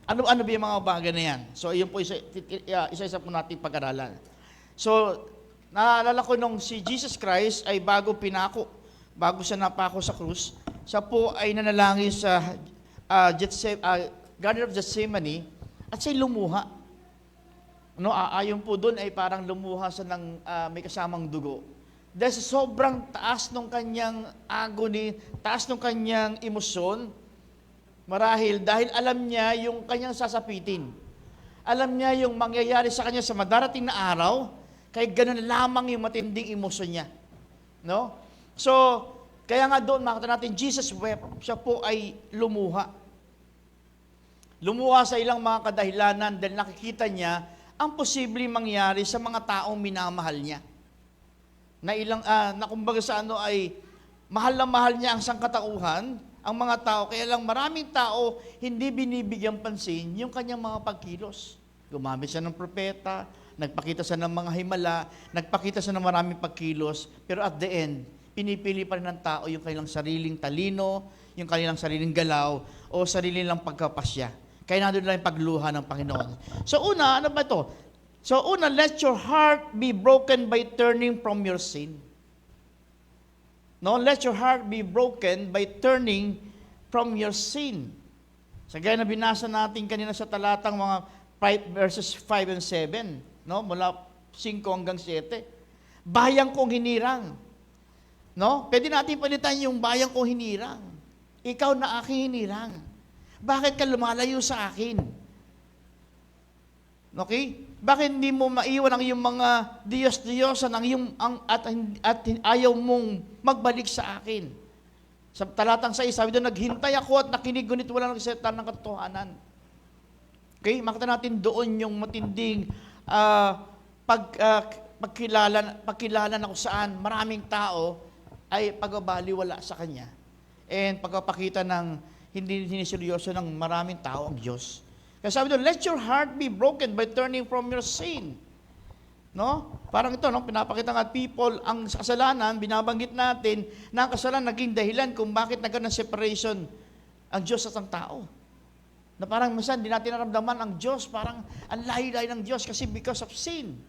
Ano ba yung mga bagay na yan? So, yun po isa-isa po natin pag-aralan. So, naalala ko nung si Jesus Christ ay bago siya napako sa krus, siya po ay nanalangin sa Garden of Gethsemane at siya'y lumuha. No, ayon po doon ay parang lumuha sa may kasamang dugo. Dahil sa sobrang taas ng kanyang agony, taas ng kanyang emosyon, marahil dahil alam niya yung kanyang sasapitin. Alam niya yung mangyayari sa kanya sa madarating na araw, Kaya ganun lamang yung matinding emosyon niya. No? So, kaya nga doon, makita natin, Jesus wept. Siya po ay lumuha. Lumuha sa ilang mga kadahilanan dahil nakikita niya ang posibleng mangyari sa mga taong minamahal niya. Na kumbaga sa ano ay mahal na mahal niya ang sangkatauhan, ang mga tao, kaya lang maraming tao hindi binibigyang pansin yung kanyang mga pagkilos. Gumamit siya ng propeta, nagpakita siya ng mga himala, nagpakita siya ng maraming pagkilos, pero at the end, pinipili pa rin ng tao yung kanilang sariling talino, yung kanilang sariling galaw, o sarili lang pagkapasya. Kaya nandun lang yung pagluha ng Panginoon. So una, ano ba ito? So una, let your heart be broken by turning from your sin. No, let your heart be broken by turning from your sin. Sa gaya na binasa natin kanina sa talatang mga verses 5 and 7, no? Mula 5 hanggang 7. Bayang kong hinirang. No? Pwede natin palitan yung bayang kong hinirang. Ikaw na aking hinirang. Bakit ka lumalayo sa akin? Okay? Bakit hindi mo maiwan ang iyong mga Diyos-Diyosan at ayaw mong magbalik sa akin? Sa talatang 6, sabi doon, naghintay ako at nakinig, ngunit wala nagsalita ng katotohanan. Okay? Makita natin doon yung matinding pagkilala na kung saan maraming tao ay pagbabaliwala sa Kanya. And pagpapakita ng hindi siniseryoso ng maraming tao ang Diyos. Kaya sabi doon, let your heart be broken by turning from your sin. No? Parang ito, no? Pinapakita nga people, ang kasalanan, binabanggit natin, na ang kasalanan naging dahilan kung bakit nagkaroon ng separation ang Diyos at ang tao. Na parang minsan, di natin naramdaman ang Diyos, parang ang lahi-lahi ng Diyos kasi because of sin.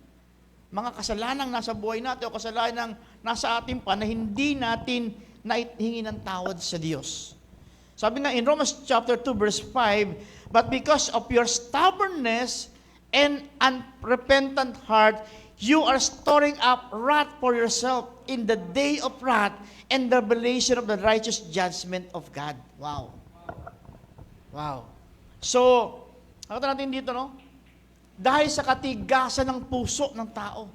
Mga kasalanang nasa buhay natin o kasalanang nasa atin pa na hindi natin naihingi ng tawad sa Diyos. Sabi nga in Romans chapter 2 verse 5, but because of your stubbornness and unrepentant heart, you are storing up wrath for yourself in the day of wrath and the revelation of the righteous judgment of God. Wow. Wow. So, nakita natin dito, no? Dahil sa katigasan ng puso ng tao.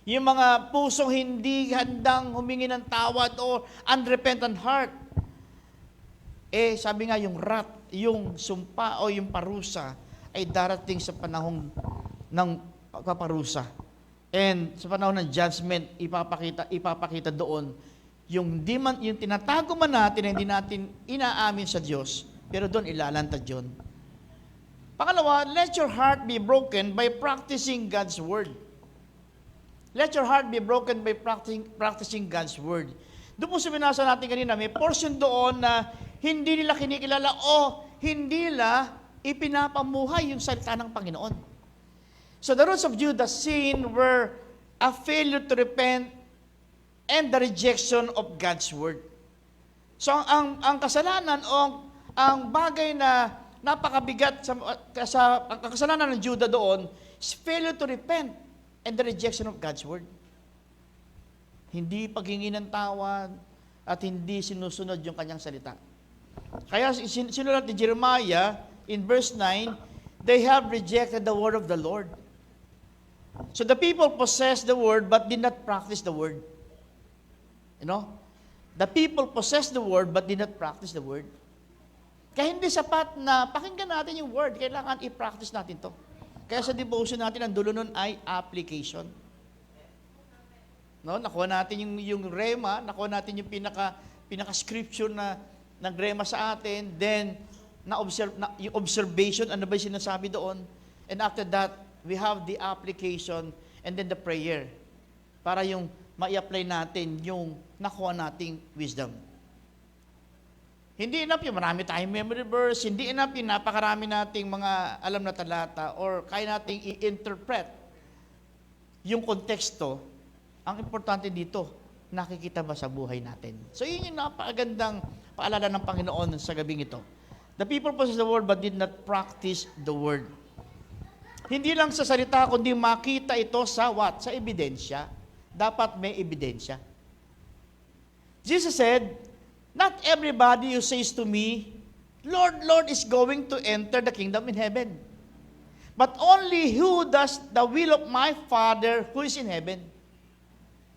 Yung mga pusong hindi handang humingi ng tawad o unrepentant heart, sabi nga yung wrath, yung sumpa o yung parusa ay darating sa panahon ng pagpaparusa. And sa panahon ng judgment, ipapakita doon yung tinatago man natin na hindi natin inaamin sa Diyos, pero doon ilalantad yun. Pangalawa, let your heart be broken by practicing God's Word. Let your heart be broken by practicing God's Word. Doon po sa binasa natin kanina, may portion doon na hindi nila kinikilala o hindi nila ipinapamuhay yung salita ng Panginoon. So the roots of Judas' sin were a failure to repent and the rejection of God's Word. So ang kasalanan o ang bagay na napakabigat ang kasalanan ng Judah doon is failure to repent and the rejection of God's Word. Hindi paghingi ng tawad at hindi sinusunod yung kanyang salita. Kaya sinulat ni Jeremiah in verse 9, they have rejected the word of the Lord. So the people possessed the word but did not practice the word. You know? The people possessed the word but did not practice the word. Kaya hindi sapat na pakinggan natin yung word, kailangan i-practice natin to. Kaya sa devotion natin, ang dulo nun ay application. No, nakuha natin yung rema, nakuha natin yung pinaka-scripture na nag-rema sa atin, then yung observation, ano ba yung sinasabi doon? And after that, we have the application and then the prayer para yung ma-apply natin yung nakuha nating wisdom. Hindi enough yung marami tayong memory verse, hindi enough yung napakarami nating mga alam na talata or kaya nating i-interpret yung konteksto. Ang importante dito, nakikita ba sa buhay natin? So yun yung napakagandang paalala ng Panginoon sa gabing ito. The people possess the word but did not practice the word. Hindi lang sa salita, kundi makita ito sa what? Sa ebidensya. Dapat may ebidensya. Jesus said, not everybody who says to me, Lord, Lord, is going to enter the kingdom in heaven, but only who does the will of my Father who is in heaven.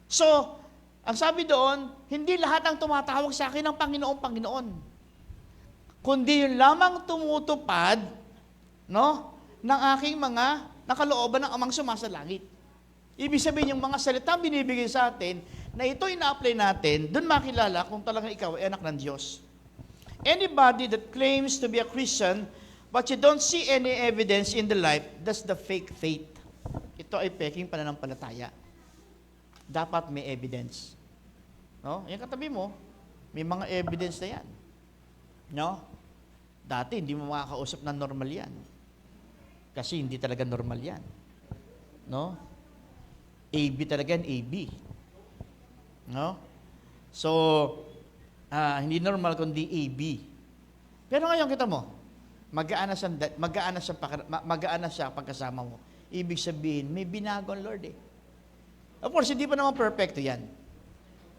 So, ang sabi doon, hindi lahat ang tumatawag sa akin ng Panginoon, Panginoon. Kundi yun lamang tumutupad, no, ng aking mga nakalooban ng amang sumasalangit. Ibig sabihin, yung mga salita binibigay sa atin, na ito ina-apply natin, doon makilala kung talagang ikaw ay anak ng Diyos. Anybody that claims to be a Christian, but you don't see any evidence in the life, that's the fake faith. Ito ay peking pananampalataya. Dapat may evidence. No? Yung katabi mo, may mga evidence na yan. No? Dati, hindi mo makakausap na normal yan. Kasi hindi talaga normal yan. No? AB talaga yan, AB. No? So, hindi normal kundi AB. Pero ngayon kita mo, magaan na siya pagkasama mo. Ibig sabihin, may binago ang Lord eh. Of course, hindi pa naman perfecto yan.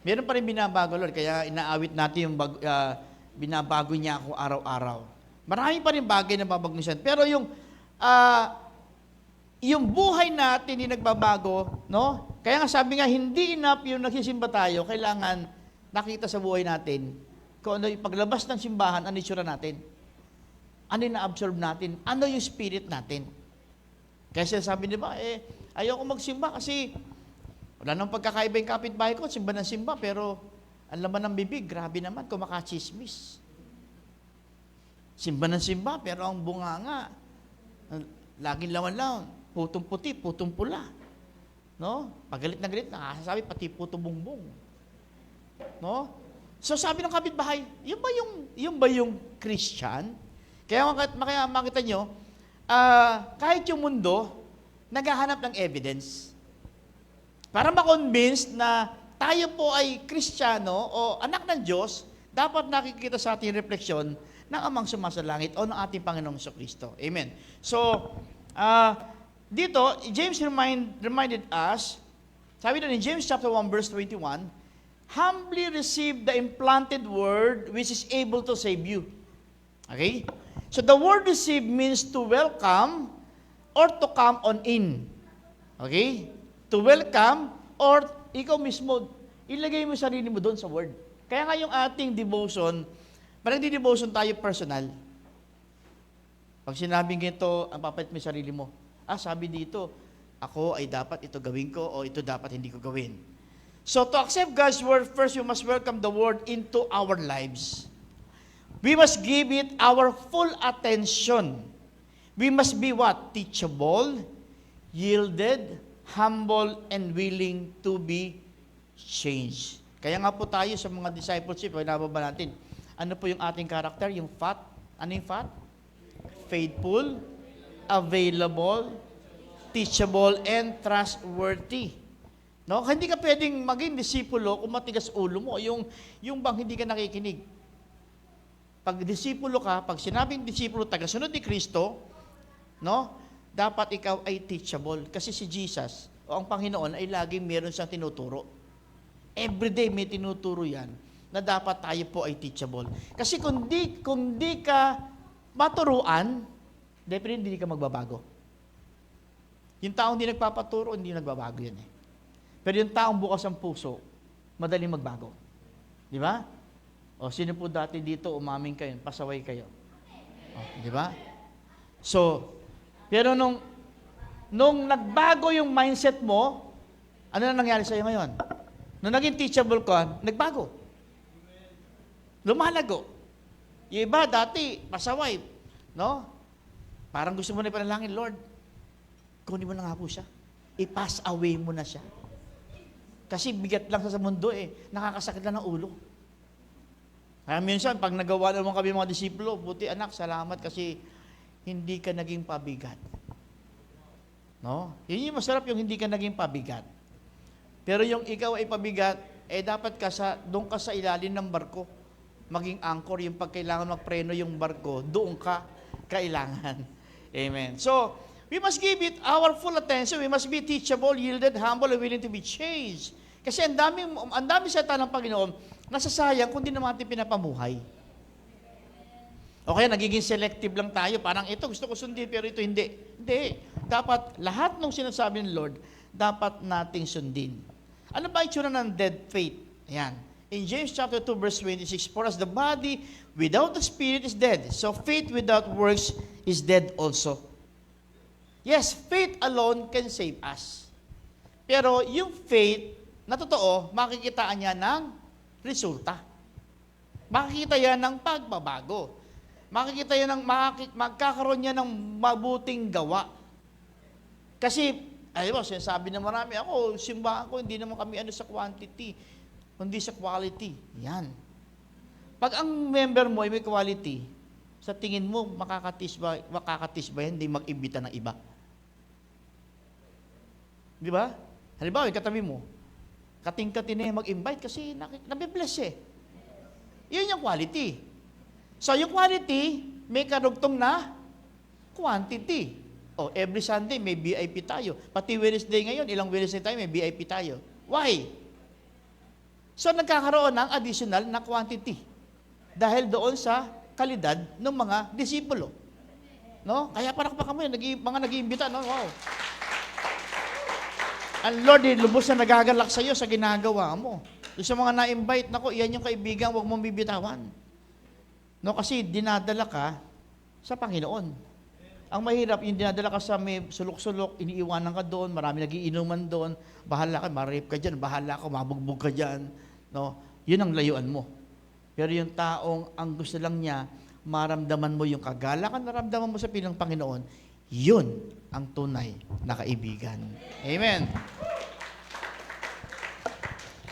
Meron pa rin binabago, Lord. Kaya inaawit natin yung binabago niya ako araw-araw. Marami pa rin bagay na babago siya. Pero yung buhay natin hindi nagbabago, no? Kaya nga sabi nga, hindi enough yung nagsisimba tayo. Kailangan nakita sa buhay natin kung ano yung paglabas ng simbahan, ano yung itsura natin. Ano yung na-absorb natin. Ano yung spirit natin. Kaya sabi niya ba, ayoko magsimba kasi wala nang pagkakaiba yung kapitbahay ko, simba ng simba, pero ang laman ng bibig, grabe naman, kumakachismis. Simba ng simba, pero ang bunganga, laging lawan-lawan, putong puti, putong pula. No? Pagalit na galit, nakakasabi, pati puto bongbong. No? So sabi ng kapitbahay, yun ba yung Christian? Kaya makita nyo, kahit yung mundo, naghahanap ng evidence. Para ma-convince na tayo po ay Kristiyano o anak ng Diyos, dapat nakikita sa ating refleksyon ng amang sumasalangit o ng ating Panginoong Kristo. Amen. So, dito, James reminded us, sabi doon in James chapter 1 verse 21, humbly receive the implanted word which is able to save you. Okay? So the word receive means to welcome or to come on in. Okay? To welcome or ikaw mismo, ilagay mo sarili mo doon sa word. Kaya nga yung ating devotion, parang di devotion tayo personal. Pag sinabing ganito, ang papalit mo yung sarili mo. Sabi dito, ako ay dapat ito gawin ko o ito dapat hindi ko gawin. So to accept God's word, first you must welcome the word into our lives. We must give it our full attention. We must be what? Teachable, yielded, humble, and willing to be changed. Kaya nga po tayo sa mga discipleship, nababa natin, ano po yung ating character? Yung fat. Ano yung fat? Faithful, available, teachable, and trustworthy. No? Hindi ka pwedeng maging disipulo kung matigas ulo mo. Yung bang hindi ka nakikinig. Pag disipulo ka, pag sinabing disipulo, tagasunod ni Kristo, no? Dapat ikaw ay teachable. Kasi si Jesus, o ang Panginoon, ay laging meron siyang tinuturo. Everyday may tinuturo yan, na dapat tayo po ay teachable. Kasi kung di ka maturuan, definitely hindi ka magbabago. Yung taong hindi nagpapaturo, hindi nagbabago yan eh. Pero yung taong bukas ang puso, madaling magbago. Di ba? O sino po dati dito, umaming kayo, pasaway kayo. O, di ba? So, pero nung nagbago yung mindset mo, ano na nangyari sa'yo ngayon? Nung naging teachable ka, nagbago. Lumalago. Yung iba dati, pasaway. No? Parang gusto mo na ipanalangin, Lord, kunin mo na nga po siya. I-pass away mo na siya. Kasi bigat lang sa mundo eh. Nakakasakit lang ng ulo. Kaya minsan, pag nagawa naman kami mga disipulo, buti anak, salamat kasi hindi ka naging pabigat. No? Yun yung masarap yung hindi ka naging pabigat. Pero yung ikaw ay pabigat, dapat doon ka sa ilalim ng barko. Maging anchor, yung pag kailangan magpreno yung barko, doon ka kailangan. Amen. So, we must give it our full attention. We must be teachable, yielded, humble, and willing to be changed. Kasi ang dami salita ng Panginoon, nasasayang kung di naman natin pinapamuhay. O kaya nagiging selective lang tayo. Parang ito gusto ko sundin pero ito hindi. Hindi. Dapat lahat ng sinasabi ng Lord, dapat nating sundin. Ano ba itsura ng dead faith? Ayan. In James chapter 2 verse 26, for as the body without the spirit is dead, so faith without works is dead also. Yes, faith alone can save us. Pero yung faith na totoo, makikitaan niya ng resulta. Makikita yan ng pagbabago. Makikita yan ng, magkakaroon niya ng mabuting gawa. Kasi, alam mo, sinasabi na marami, ako, simbahan ko, hindi naman kami sa quantity, kundi sa quality. Yan. Pag ang member mo ay may quality, sa tingin mo, makakatis ba yan, hindi mag-imbita ng iba? Di ba? Halimbawa, katabi mo, kating-kating na yung mag-invite kasi nabibless eh. Yun yung quality. So, yung quality, may karugtong na quantity. O, every Sunday, may VIP tayo. Pati Wednesday ngayon, ilang Wednesday tayo, may VIP tayo. Why? So, nagkakaroon ng additional na quantity. Dahil doon sa kalidad ng mga disipulo. No? Kaya palakpakan mo yun, mga nag-iimbita, no? Wow. Ang Lord, lubos na nagagalak sa iyo sa ginagawa mo. Doon sa mga na-invite, nako, iyan yung kaibigan, huwag mong bibitawan. No, kasi dinadala ka sa Panginoon. Ang mahirap, yung dinadala ka sa may sulok-sulok, iniiwanan ka doon, marami nagiinuman doon, bahala ka, ma-rape ka dyan, bahala ka, mabugbog ka dyan. No? Yun ang layuan mo. Pero yung taong ang gusto lang niya, maramdaman mo yung kagalakan, naramdaman mo sa pilang Panginoon, yun ang tunay na kaibigan. Amen.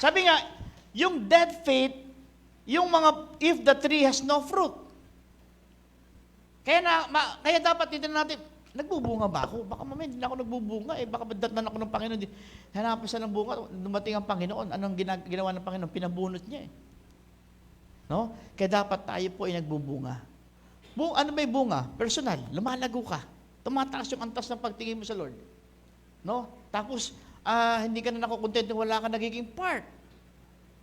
Sabi nga, yung dead faith, yung mga, if the tree has no fruit. Kaya dapat titignan natin, nagbubunga ba ako? Baka mamaya hindi na ako nagbubunga, baka datnan ako ng Panginoon. Hanapan siya ng bunga, dumating ang Panginoon, anong ginawa ng Panginoon? Pinabunot niya No? Kaya dapat tayo po ay nagbubunga. Ano ba yung bunga? Personal, lumalago ka. Tumataas yung antas ng pagtingin mo sa Lord. No? Tapos, hindi ka na nakukontent kung wala ka nagiging part.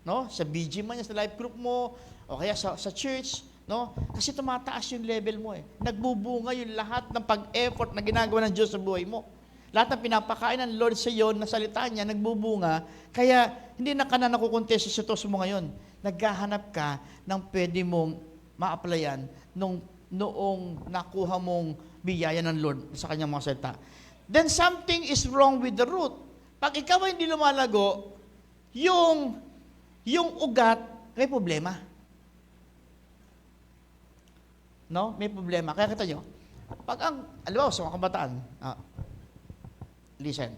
No? Sa BG man, sa life group mo, o kaya sa church, no? Kasi tumataas yung level mo Nagbubunga yung lahat ng pag-effort na ginagawa ng Diyos sa buhay mo. Lahat ng pinapakain ng Lord sa iyo na salita niya, nagbubunga, kaya hindi na ka na nakukontent sa sitwasyon mo ngayon. Naghahanap ka ng pwede mong ma-applyan noong nakuha mong biyaya ng Lord sa kanyang mga salita. Then something is wrong with the root. Pag ikaw ay hindi lumalago, yung ugat, may problema. No? May problema. Kaya kita nyo, alam mo, sa mga kabataan, listen.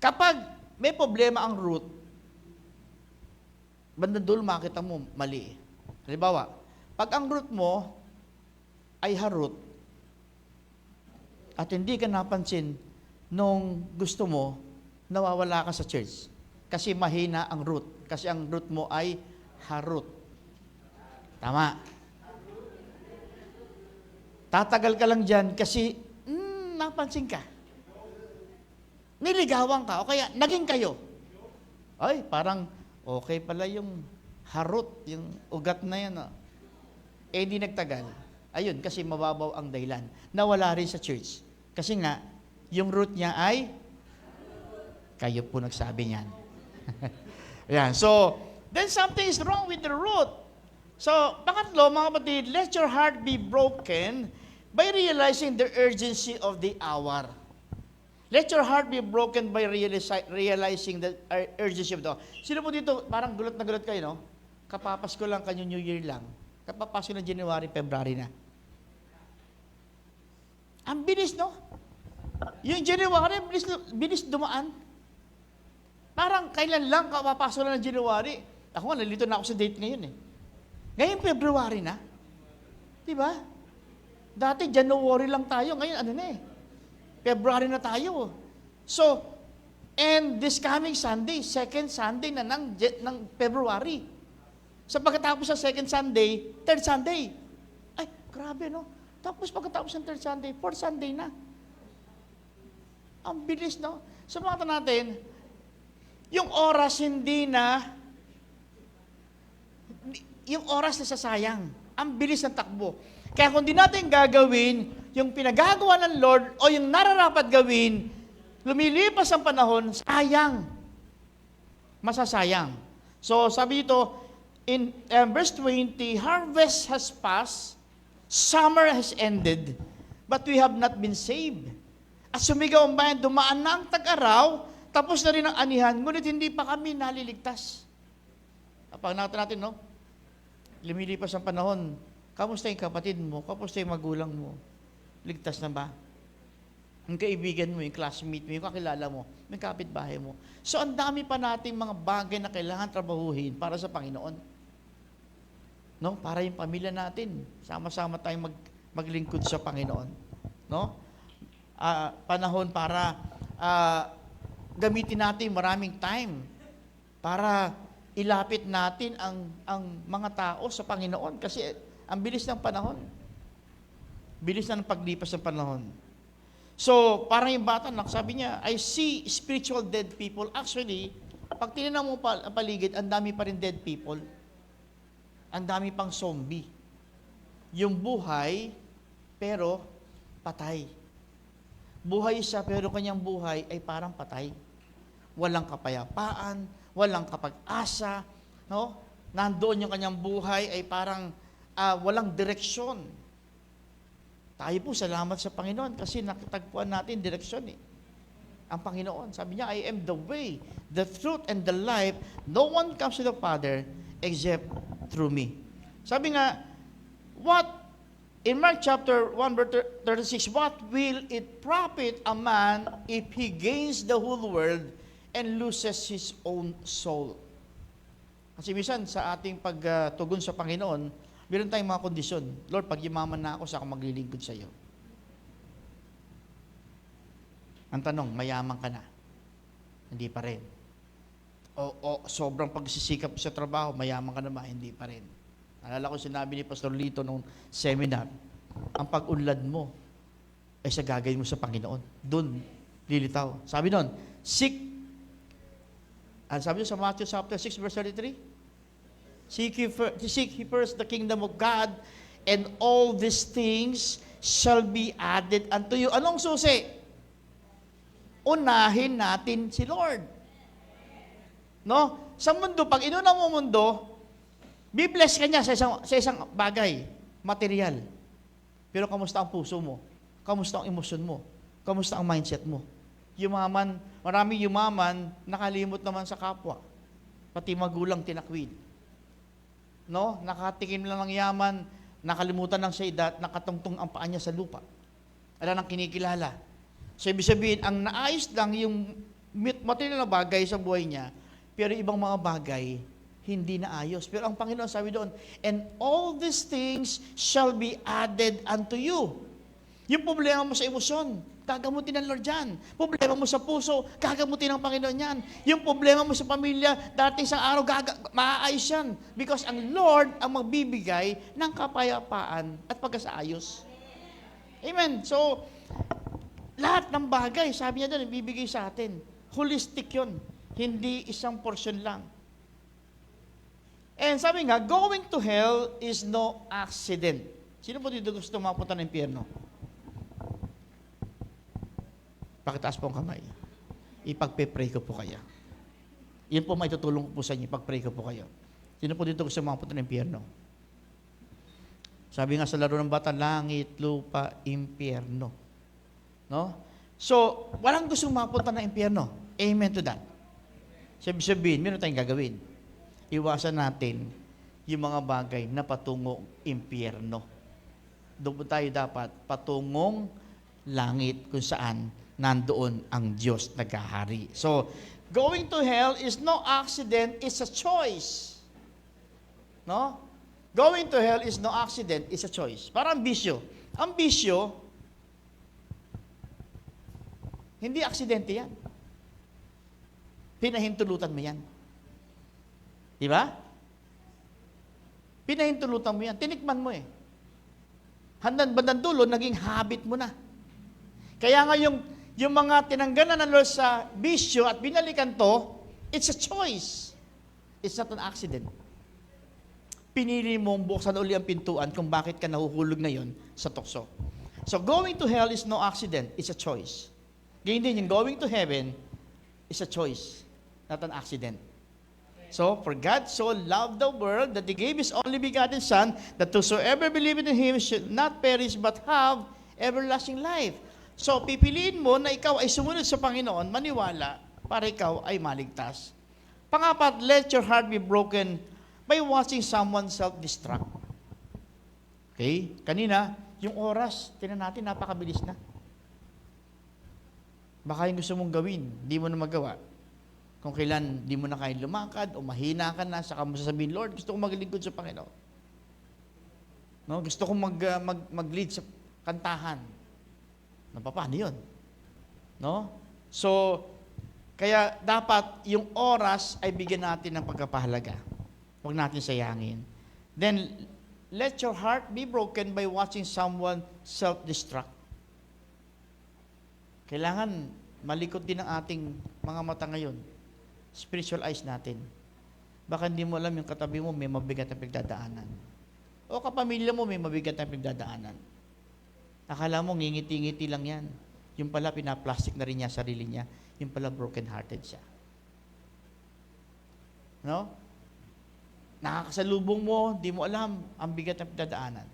Kapag may problema ang root, banda doon makita mo, mali. Halimbawa, pag ang root mo ay harot, at hindi ka napansin nung gusto mo, nawawala ka sa church. Kasi mahina ang root. Kasi ang root mo ay harot. Tama. Tatagal ka lang dyan kasi napansin ka. Niligawan ka o kaya naging kayo. Ay, parang okay pala yung harot, yung ugat na yan. Di nagtagal. Ayun, kasi mababaw ang dahilan. Nawala rin sa church. Kasi nga, yung root niya ay kayo po nagsabi niyan. Ayan, so, then something is wrong with the root. So, pangatlo, mga kapatid, let your heart be broken by realizing the urgency of the hour. Let your heart be broken by realizing the urgency of the hour. Sino po dito, parang gulat na gulat kayo, no? Kapapasko lang, kanyo New Year lang. Kapapasko na January, February na. Ang bilis, no? Yung January, bilis dumaan. Parang kailan lang kapapasok na ng January. Ako nga, nalito na ako sa date ngayon Ngayon, February na. Diba? Dati, January lang tayo. Ngayon, February na tayo. So, and this coming Sunday, second Sunday na ng February. So, pagkatapos sa second Sunday, third Sunday. Ay, grabe, no? Tapos pagkatapos ng third Sunday, fourth Sunday na. Ang bilis, no? So, makita natin, yung oras hindi na yung oras na sasayang. Ang bilis ng takbo. Kaya kung di natin gagawin yung pinagagawa ng Lord o yung nararapat gawin, lumilipas ang panahon, sayang. Masasayang. So sabi dito, in verse 20, harvest has passed, summer has ended, but we have not been saved. At sumigaw ang bayan, dumaan na ang tag-araw, tapos na rin ang anihan, ngunit hindi pa kami naliligtas. Kapag natin, no? Lumilipas ang panahon, kamusta yung kapatid mo? Kamusta yung magulang mo? Ligtas na ba? Yung kaibigan mo, yung classmate mo, yung kakilala mo, yung kapitbahay mo. So, ang dami pa nating mga bagay na kailangan trabahuhin para sa Panginoon. No? Para yung pamilya natin, sama-sama tayong maglingkod sa Panginoon. No? Panahon para gamitin natin maraming time para ilapit natin ang mga tao sa Panginoon kasi ang bilis ng panahon. Bilis na ng paglipas ng panahon. So, parang yung bata, sabi niya, I see spiritual dead people. Actually, pag tinignan mo ang paligid, ang dami pa rin dead people. Ang dami pang zombie. Yung buhay, pero patay. Buhay siya, pero kanyang buhay ay parang patay. Walang kapayapaan, walang kapag-asa, no? Nandoon yung kanyang buhay ay parang walang direksyon. Tayo po, salamat sa Panginoon kasi nakatagpuan natin direksyon eh. Ang Panginoon, sabi niya, I am the way, the truth, and the life. No one comes to the Father except through me. Sabi nga, in Mark chapter 1, verse 36, what will it profit a man if he gains the whole world and loses his own soul? Kasi minsan sa ating pagtugon sa Panginoon, meron tayong mga kondisyon. Lord, pag yumaman na ako, sa ako maglilingkod sa iyo. Ang tanong, mayaman ka na? Hindi pa rin. O sobrang pagsisikap sa trabaho, mayaman ka na ba? Hindi pa rin. Alala ko sinabi ni Pastor Lito nung seminar, ang pag-unlad mo ay sa gagawin mo sa Panginoon. Doon, lilitaw. Sabi nun, sabi sa Matthew chapter 6, verse 33, Seek ye first the kingdom of God, and all these things shall be added unto you. Anong susi? Unahin natin si Lord. No? Sa mundo, pag inuna mo mundo, be-bless ka niya sa isang bagay, material. Pero kamusta ang puso mo? Kamusta ang emosyon mo? Kamusta ang mindset mo? Yumaman, maraming yumaman, nakalimot naman sa kapwa. Pati magulang tinakwil. No? Nakatikim lang ng yaman, nakalimutan ng syeda, nakatungtong ang paa niya sa lupa. Wala nang kinikilala. So, ibig sabihin, ang naayos lang yung material na bagay sa buhay niya, pero ibang mga bagay, hindi naayos. Pero ang Panginoon sabi doon, and all these things shall be added unto you. Yung problema mo sa emosyon, gagamutin ng Lord yan. Problema mo sa puso, gagamutin ng Panginoon yan. Yung problema mo sa pamilya, dating isang araw, maaayos yan. Because ang Lord ang magbibigay ng kapayapaan at pagkasaayos. Amen. So, lahat ng bagay, sabi niya doon, ibibigay sa atin. Holistic yun. Hindi isang portion lang. And sabi nga, going to hell is no accident. Sino po dito gusto mapunta ng impyerno? Pakitaas po ang kamay. Ipagpe-pray ko po kaya. Yan po may tutulong ko po sa inyo. Ipag-pray ko po kayo. Sino po dito gusto mapunta ng impyerno? Sabi nga sa laro ng bata, langit, lupa, impyerno. No? So, walang gustong mapunta ng impyerno. Amen to that. Sabihin, meron tayong gagawin. Iwasan natin yung mga bagay na patungong impyerno. Doon po tayo dapat patungong langit kung saan nandoon ang Diyos naghahari. So, going to hell is no accident, it's a choice. No? Going to hell is no accident, it's a choice. Parang bisyo. Ang bisyo, hindi aksidente yan. Pinahintulutan mo yan. Di ba? Pinahintulutan mo yan. Tinikman mo eh. Bandang dulo, naging habit mo na. Kaya nga yung mga tinanggalan ng Lord sa bisyo at binalikan to, it's a choice. It's not an accident. pinili mong buksan uli ang pintuan kung bakit ka nahuhulog ngayon sa tukso. So going to hell is no accident, it's a choice. Ganyan din yung going to heaven is a choice, not an accident. So, for God so loved the world that He gave His only begotten Son, that whosoever believeth in Him should not perish but have everlasting life. So, pipiliin mo na ikaw ay sumunod sa Panginoon, maniwala, para ikaw ay maligtas. Pangapat, let your heart be broken by watching someone self-destruct. Okay? Kanina, yung oras, tinan natin, napakabilis na. Baka yung gusto mong gawin, di mo na magawa. Kung kailan di mo na kaya lumakad o mahina ka na, saka mo sasabihin, Lord, gusto kong maglingkod sa Panginoon. No? Gusto kong mag-lead sa kantahan. No, paano yun? No? So, kaya dapat yung oras ay bigyan natin ng pagkapahalaga. Huwag natin sayangin. Then, let your heart be broken by watching someone self-destruct. Kailangan malikot din ang ating mga mata ngayon. Spiritual eyes natin. Baka hindi mo alam yung katabi mo may mabigat na pagdadaanan. O kapamilya mo may mabigat na pagdadaanan. Akala mo ngingiti-ngiti lang yan. Yung pala pinaplastic na rin niya sarili niya. Yung pala broken-hearted siya. No? Nakakasalubong mo, di mo alam ang bigat na pagdadaanan.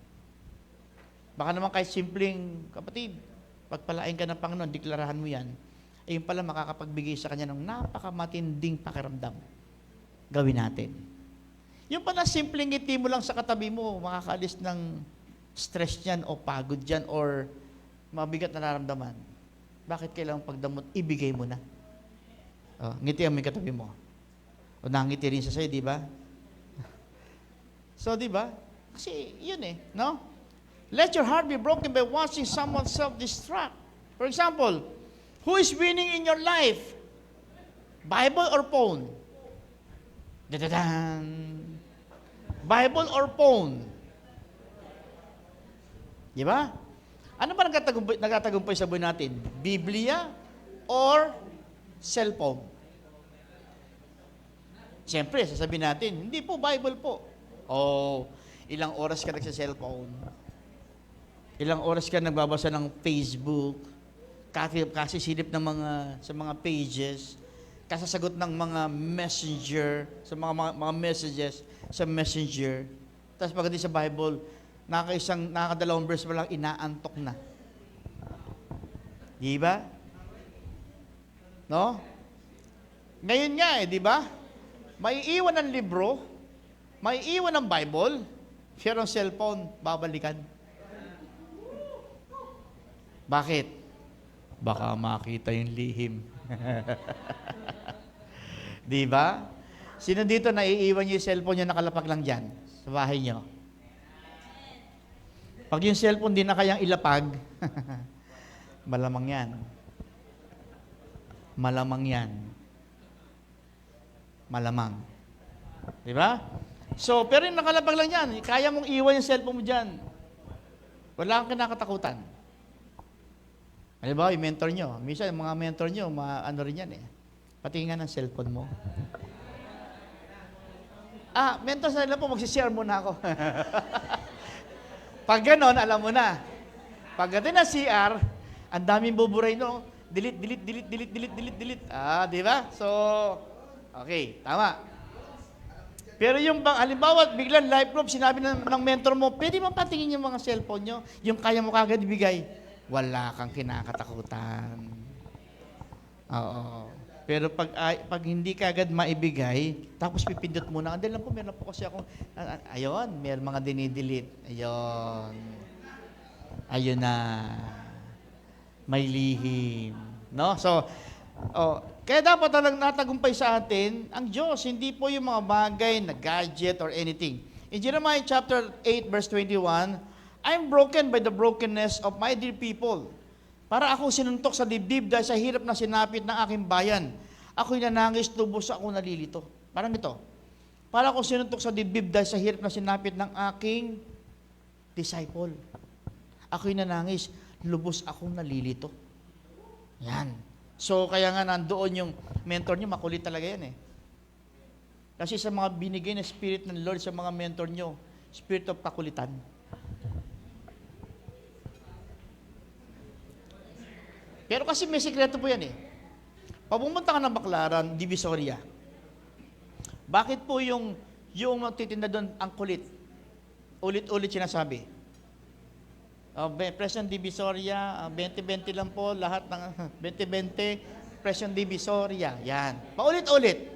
Baka naman kahit simpleng, kapatid, pagpalain ka ng Panginoon, deklarahan mo yan, ay yung pala makakapagbigay sa Kanya ng napakamatinding pakiramdam. Gawin natin. Yung pala simpleng ngiti mo lang sa katabi mo, makakaalis ng stress yan o pagod yan or mabigat na nararamdaman. Bakit kailangan pagdamot? Ibigay mo na. Oh, ngiti ang may katabi mo. O nangiti rin siya sa'yo, di ba? So, di ba? Kasi yun no? Let your heart be broken by watching someone self-destruct. For example, who is winning in your life? Bible or phone? Da-da-dan. Bible or phone? Di ba? Ano ba nagtatagumpay sa buhay natin? Biblia or cellphone? Siyempre, sasabihin natin, hindi po, Bible po. Oh, ilang oras ka nagsa-cellphone? Ilang oras ka nagbabasa ng Facebook? Kasisilip ng sa mga pages? Kasasagot ng mga messenger, sa mga messages sa messenger? Tapos pagdating sa Bible, nakakadalawang verse pa lang, inaantok na. Di ba? No? Ngayon nga di ba? May iwan ng libro, may iwan ng Bible, pero ang cellphone, babalikan. Bakit? Baka makita yung lihim. Di ba? Sino dito naiiwan yung cellphone nyo, nakalapag lang dyan, sa bahay nyo? Pag yung cellphone di na kayang ilapag, malamang yan. Malamang yan. Malamang. Di ba? So, pero yung nakalapag lang yan, kaya mong iwan yung cellphone mo dyan. Wala kang kinakatakutan. Halimbawa, yung mentor nyo. Minsan, yung mga mentor nyo, ano rin yan patingin ng cellphone mo. Mentor sa nila po, magsishare muna ako. Pag ganon, alam mo na. Pag ganon na CR, ang daming buburay, no? Delete. Di ba? So, okay, tama. Pero yung halimbawa, biglang live group, sinabi ng mentor mo, pwede mo patingin yung mga cellphone nyo, yung kaya mo kagad ibigay. Wala kang kinakatakutan. Oo. Pero pag hindi kagad maibigay, tapos pipindot mo na, andun lang po, meron po kasi ako, ayun, meron mga dinidelete. Ayun na. May lihim. No? So, kaya dapat talagang natagumpay sa atin ang Diyos, hindi po yung mga bagay na gadget or anything. In Jeremiah chapter 8 verse 21, I'm broken by the brokenness of my dear people. Para ako sinuntok sa dibdib dahil sa hirap na sinapit ng aking bayan. Ako'y nanangis, lubos ako nalilito. Parang ito. Para ako sinuntok sa dibdib dahil sa hirap na sinapit ng aking disciple. Ako'y nanangis, lubos akong nalilito. Yan. So, kaya nga nandoon yung mentor niyo, makulit talaga yan Kasi sa mga binigay na spirit ng Lord sa mga mentor nyo, spirit of kakulitan. Pero kasi may sikreto po yan eh. Pag pumunta ka ng Baclaran, Divisoria, bakit po yung magtitinda doon ang kulit? Ulit-ulit sinasabi. Presyon Divisoria, 20-20 lang po, lahat ng 20-20, Presyon Divisoria. Yan. Paulit-ulit.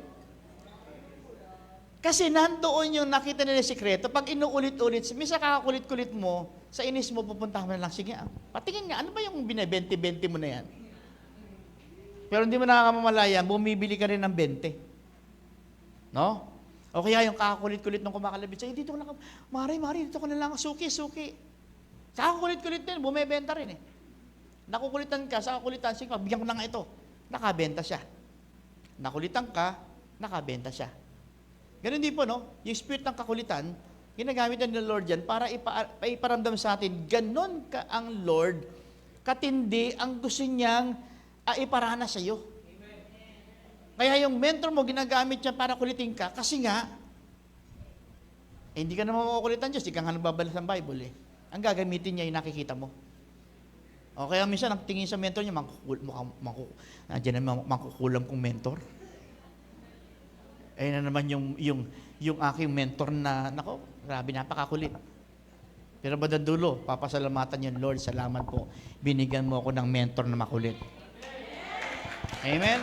Kasi nandoon yung nakita nila yung sikreto. Pag inuulit-ulit, minsan kakakulit-kulit mo, sa inis mo, pupunta mo na lang, sige, patingin nga, ano ba yung 20-20 mo na yan? Pero hindi mo nakakamalaya, bumibili ka rin ng 20. No? O kaya yung kakakulit-kulit nung kumakalabit sa'yo, dito ko lang, Mari, dito ko na lang, suki. Kakakulit-kulit din, bumibenta rin eh. Nakukulitan ka, sa kakulitan, sige, bigyan ko na nga ito. Nakabenta siya. Nakulitan ka, nakabenta siya. Ganun din po, no? Yung spirit ng kakulitan, ginagamit ng Lord yan para iparamdam sa atin, ganun ka ang Lord, katindi ang gusto niyang iparana sa iyo. Kaya yung mentor mo, ginagamit niya para kulitin ka, kasi nga, hindi ka naman makukulitan Diyos, hindi ka nga nagbabalik ng Bible eh. Ang gagamitin niya, yung nakikita mo. O kaya minsan, ang tingin sa mentor niya, nandiyan na mangkukulam kong mentor. Ayun na naman yung aking mentor na, nako, grabe, napakakulit. Pero dulo, papasalamatan yun, Lord, salamat po. Binigyan mo ako ng mentor na makulit. Amen?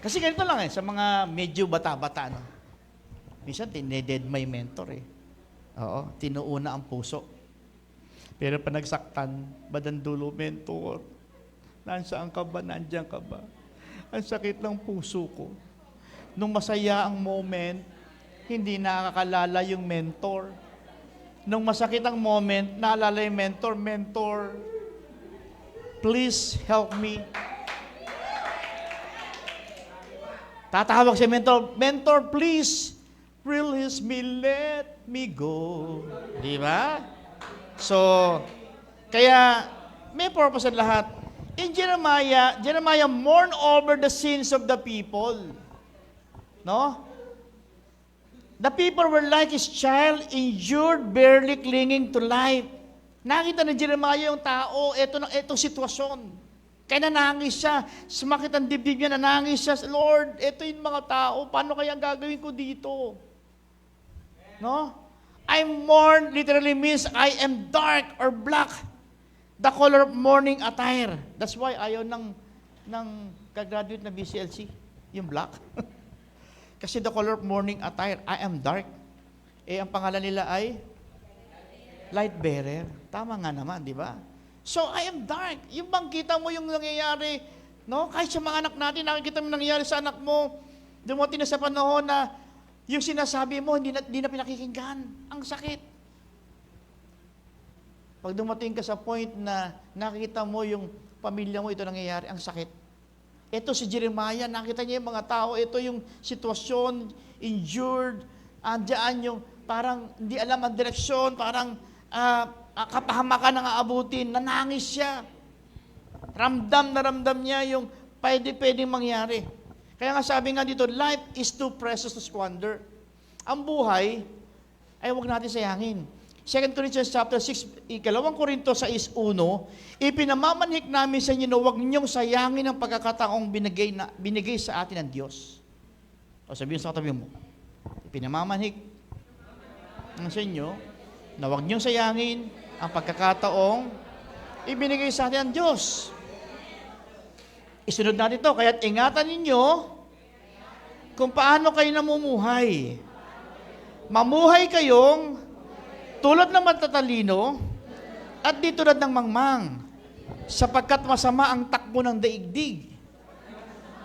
Kasi ganito lang sa mga medyo bata-bata, no? Minsan, tineded my mentor eh. Oo, tinuuna ang puso. Pero panagsaktan, dulo, mentor, nasaan ka ba, nandiyan ka ba? Ang sakit ng puso ko. Nung masaya ang moment, hindi nakakalala yung mentor. Nung masakit ang moment, naalala yung mentor, please help me. Tatawag si mentor, please release me, let me go. Di ba? So, kaya may purpose ang lahat. In Jeremiah mourned over the sins of the people. No? The people were like his child, injured, barely clinging to life. Nakita ni Jeremiah yung tao, etong sitwasyon. Kaya nanangis siya. Sumakit ang dibdib niya, nanangis siya. Lord, ito yung mga tao, paano kaya ang gagawin ko dito? No? I mourn literally means I am dark or black. The color of mourning attire. That's why ayaw ng kagraduate na BCLC, yung black. Kasi the color of mourning attire, I am dark. Ang pangalan nila ay light bearer. Tama nga naman, di ba? So, I am dark. Yung bang kita mo yung nangyayari, no? Kahit sa mga anak natin, nakikita mo nangyayari sa anak mo, dumating na sa panahon na yung sinasabi mo, hindi na pinakikinggan. Ang sakit. Pag dumating ka sa point na nakita mo yung pamilya mo, ito nangyayari, ang sakit. Ito si Jeremiah, nakita niya yung mga tao, ito yung sitwasyon, injured, andyan yung parang hindi alam ang direksyon, parang kapahamakan ang aabutin, nanangis siya. Ramdam na ramdam niya yung pwedeng mangyari. Kaya nga sabi nga dito, life is too precious to squander. Ang buhay ay huwag natin sayangin. 2 Corinthians chapter 6, 2 Korinto 6:1, ipinamamanhik namin sa inyo na huwag niyong sayangin ang pagkakataong binigay sa atin ng Diyos. O sabihin sa katabi mo, ipinamamanhik sa inyo na huwag niyong sayangin ang pagkakataong ibinigay sa atin ng Diyos. Isunod natin ito, kaya't ingatan ninyo kung paano kayo namumuhay. Mamuhay kayong tulad ng matatalino at di tulad ng mangmang, sapagkat masama ang takbo ng daigdig.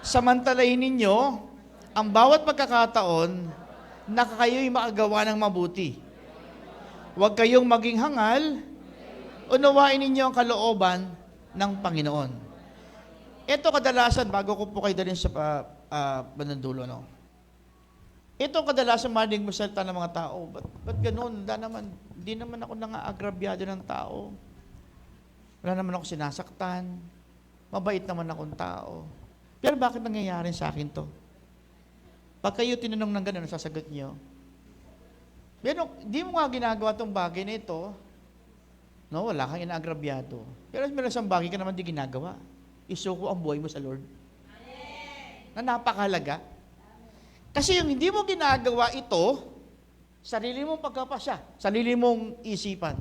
Samantalahin ninyo ang bawat pagkakataon na kayo'y makagawa ng mabuti. Huwag kayong maging hangal, unawain ninyo ang kalooban ng Panginoon. Ito kadalasan, bago ko po kayo dalhin sa banandulo, no? Ito kadalasan marinig mo salita ng mga tao. Ba't ganun? Hindi naman ako nang-aagrabyado ng tao. Wala naman ako sinasaktan. Mabait naman akong tao. Pero bakit nangyayari sa akin to? Pag kayo tinanong ng gano'n, sasagot niyo, pero di mo nga ginagawa tong bagay na ito, no, wala kang inaagrabyado. Pero meron isang bagay ka naman di ginagawa. Isuko ang buhay mo sa Lord. Na napakahalaga. Kasi yung hindi mo ginagawa ito, sarili mong pagkapasya, sarili mong isipan.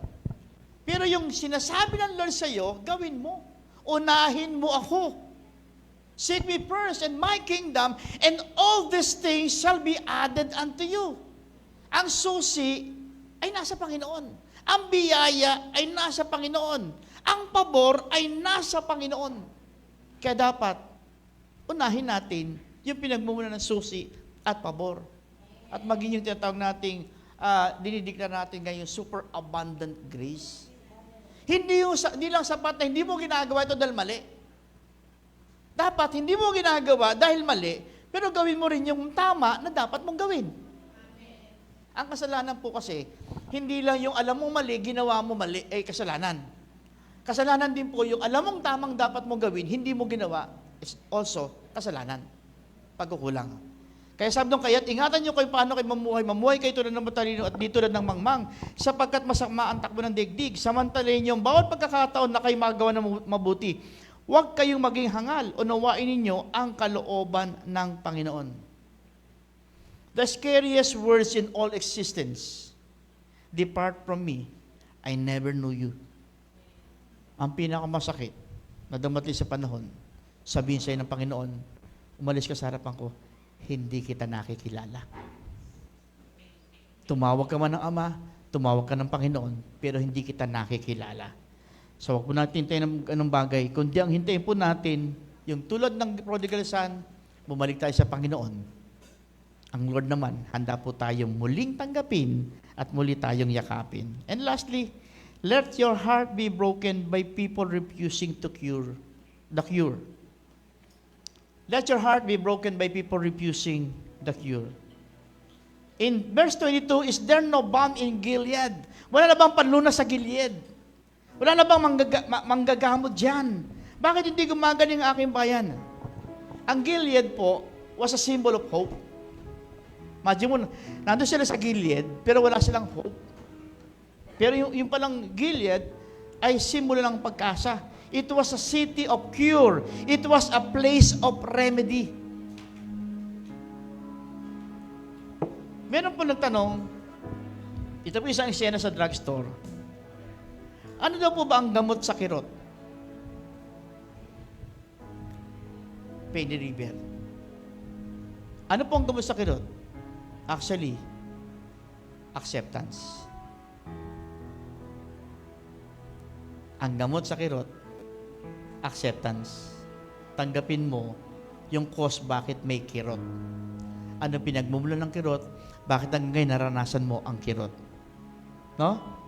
Pero yung sinasabi ng Lord sa iyo, gawin mo. Unahin mo ako. Seek me first and my kingdom, and all these things shall be added unto you. Ang susi ay nasa Panginoon. Ang biyaya ay nasa Panginoon. Ang pabor ay nasa Panginoon. Kaya dapat, unahin natin yung pinagmumula ng susi at pabor. At maging yung tinatawag nating, dinidiklar natin ngayon, super abundant grace. Hindi lang sapat na hindi mo ginagawa ito dahil mali. Dapat hindi mo ginagawa dahil mali, pero gawin mo rin yung tama na dapat mong gawin. Ang kasalanan po kasi, hindi lang yung alam mong mali, ginawa mo mali, ay kasalanan. Kasalanan din po yung alam mong tamang dapat mong gawin, hindi mo ginawa, is also kasalanan. Pagkukulang. Kaya sabi nung kaya't, ingatan nyo kayo paano kayo mamuhay. Mamuhay kayo tulad ng matalino at di tulad ng mangmang, sapagkat masama ang takbo ng digdig. Samantalahin yung bawat pagkakataon na kayo magawa ng mabuti. Huwag kayong maging hangal o nawain ninyo ang kalooban ng Panginoon. The scariest words in all existence, depart from me, I never knew you. Ang pinakamasakit na dumating sa panahon, sabihin sa'yo ng Panginoon, umalis ka sa harapan ko, hindi kita nakikilala. Tumawag ka man ng Ama, tumawag ka ng Panginoon, pero hindi kita nakikilala. So, huwag po natin hintayin ng anong bagay, kundi ang hintayin po natin, yung tulad ng prodigal son, bumalik tayo sa Panginoon. Ang Lord naman, handa po tayong muling tanggapin at muli tayong yakapin. And lastly, let your heart be broken by people refusing to the cure. Let your heart be broken by people refusing the cure. In verse 22, is there no balm in Gilead? Wala na bang panlunas sa Gilead? Wala na bang manggagamot dyan? Bakit hindi gumagaling ang aking bayan? Ang Gilead po was a symbol of hope. Imagine mo, nandun sila sa Gilead, pero wala silang hope. Pero yung palang Gilead ay simbolo ng pag-asa. It was a city of cure. It was a place of remedy. Meron po nagtanong, ito po isang eksena sa drugstore. Ano daw po ba ang gamot sa kirot? Pain reliever. Ano po ang gamot sa kirot? Actually, acceptance. Ang gamot sa kirot, acceptance. Tanggapin mo yung cause bakit may kirot. Ano pinagmumula ng kirot? Bakit hanggang ngayon naranasan mo ang kirot? No?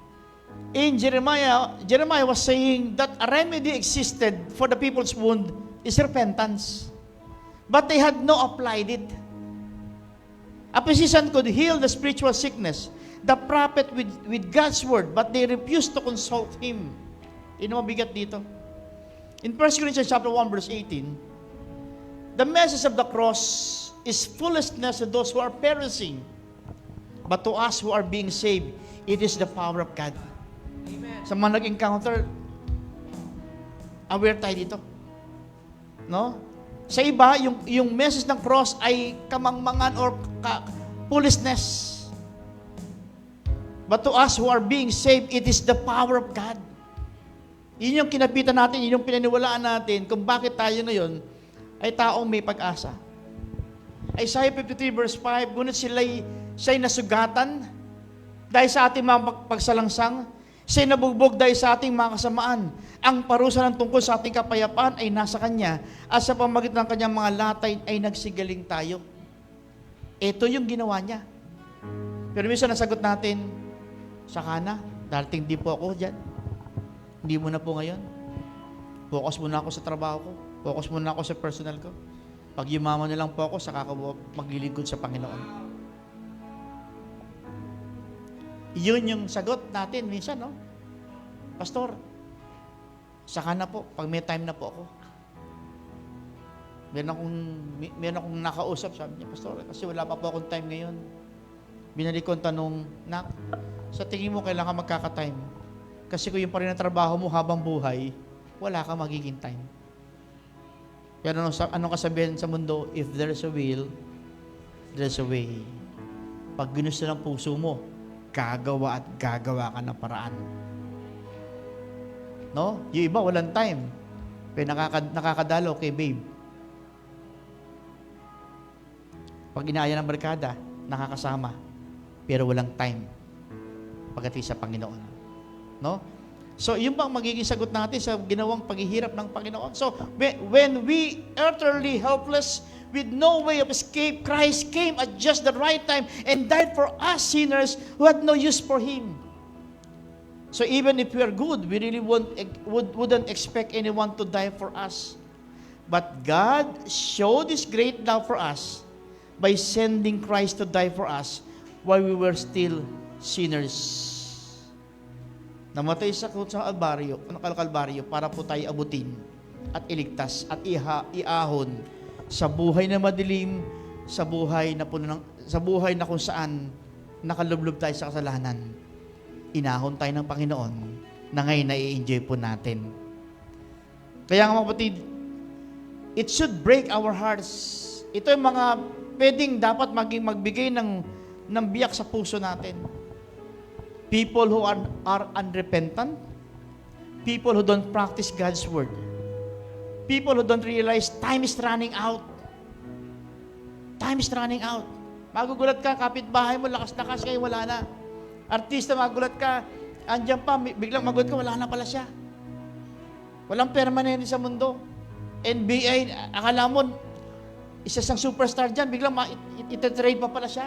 In Jeremiah was saying that a remedy existed for the people's wound is repentance. But they had not applied it. A physician could heal the spiritual sickness, the prophet with God's word, but they refused to consult him. Yun ang mabigat dito. In 1 Corinthians chapter 1, verse 18, the message of the cross is foolishness to those who are perishing, but to us who are being saved, it is the power of God. Amen. Sa mga nag-encounter, aware tayo dito. No? Sa iba, yung message ng cross ay kamangmangan or foolishness. But to us who are being saved, it is the power of God. Yun yung kinapitan natin, yun yung pinaniwalaan natin kung bakit tayo ngayon ay taong may pag-asa. Isaiah 53 verse 5, ngunit siya'y nasugatan dahil sa ating mga pagsalangsang, siya'y nabugbog dahil sa ating mga kasamaan. Ang parusa ng tungkol sa ating kapayapaan ay nasa Kanya, at sa pamagitan ng Kanyang mga latay ay nagsigaling tayo. Ito yung ginawa niya. Pero minsan nasagot natin, saka na, darating di po ako dyan. Hindi mo na po ngayon. Focus muna ako sa trabaho ko. Focus muna ako sa personal ko. Pag yumaman na lang po ako, saka ako maglilingkod sa Panginoon. Yun yung sagot natin minsan, no? Pastor, saka na po, pag may time na po ako. Meron akong nakausap, sabi niya, Pastor, kasi wala pa po akong time ngayon. Binalik ko ang tanong, Nak, sa tingin mo kailan ka magkaka-time? Kasi kung yung pa rin ang trabaho mo habang buhay, wala ka magiging time. Pero anong kasabihan sa mundo? If there's a will, there's a way. Pag ginusto ng puso mo, gagawa at gagawa ka ng paraan. No? Yung iba, walang time. Pero nakakadalo kay babe. Pag inaaya ng barkada, nakakasama. Pero walang time. Pagdating sa Panginoon. No? So, yun bang magiging sagot natin sa ginawang paghihirap ng Panginoon? So, when we utterly helpless with no way of escape, Christ came at just the right time and died for us sinners who had no use for Him. So, even if we are good, we really wouldn't expect anyone to die for us. But God showed His great love for us by sending Christ to die for us while we were still sinners. Namatay sa Kalbaryo para po tayo abutin at iligtas at iahon sa buhay na madilim, sa buhay na kung saan nakalublob tayo sa kasalanan. Inahon tayo ng Panginoon na ngayon na-i-enjoy po natin. Kaya mga kapatid, it should break our hearts. Ito yung mga pwedeng dapat magbigay ng biyak sa puso natin. People who are unrepentant. People who don't practice God's word. People who don't realize time is running out. Time is running out. Magugulat ka, kapitbahay mo, lakas-lakas kayo, wala na. Artista, magugulat ka, andyan pa, biglang magulat ka, wala na pala siya. Walang permanente sa mundo. NBA, akala mo, isa sang superstar dyan, biglang ititrade pa pala siya.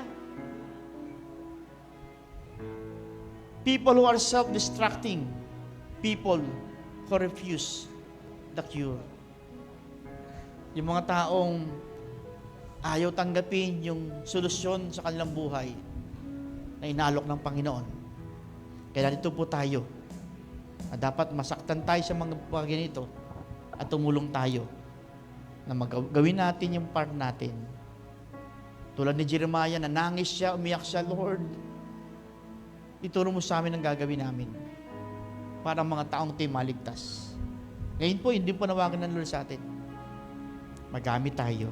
People who are self-destructing. People who refuse the cure. Yung mga taong ayaw tanggapin yung solusyon sa kanilang buhay na inalok ng Panginoon. Kaya dito po tayo. Dapat masaktan tayo sa mga bagay nito at tumulong tayo na gawin natin yung part natin. Tulad ni Jeremiah, nanangis siya, umiyak siya, Lord, ituro mo sa amin ang gagawin namin para mga taong tayo maligtas. Ngayon po, hindi po nawagan ng Lord sa atin. Magamit tayo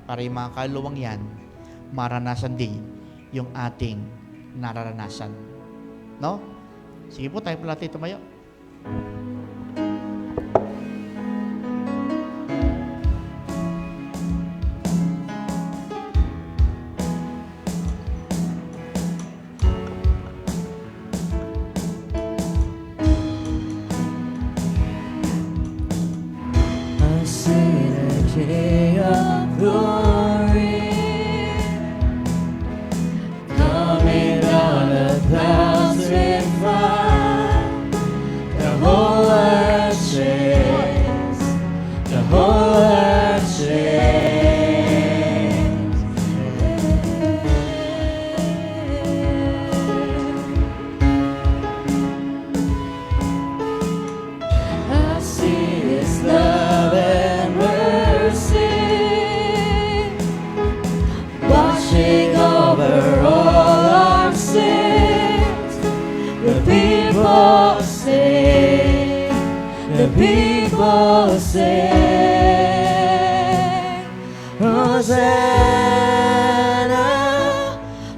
para yung mga kaluluwang yan, maranasan din yung ating nararanasan. No? Sige po, tayo po natin tumayo. King of glory, coming down the clouds with fire. The whole earth shakes, the whole earth shakes. I see His love and washing over all our sins. The people sing, the people sing. Hosanna,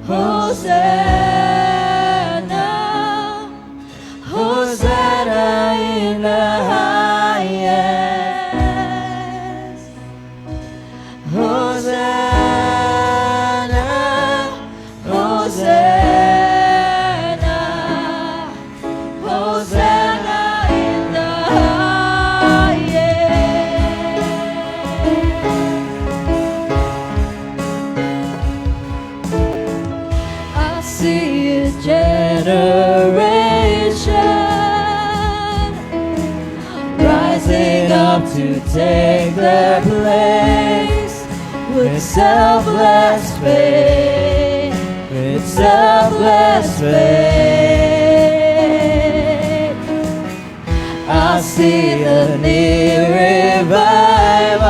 Hosanna, Hosanna in the highest. Hosanna, Hosanna, Hosanna in the highest. I see a generation rising up to take their place. With selfless faith, with selfless faith, I see the near revival.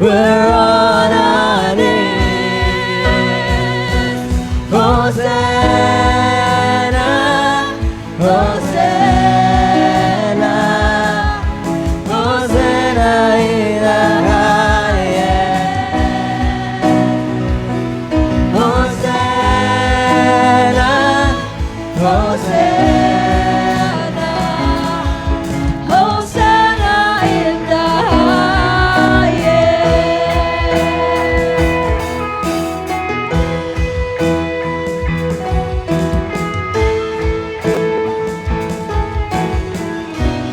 we're on our knees. Hosanna, Hosanna, Hosanna in the highest. Hosanna, Hosanna, Hosanna in the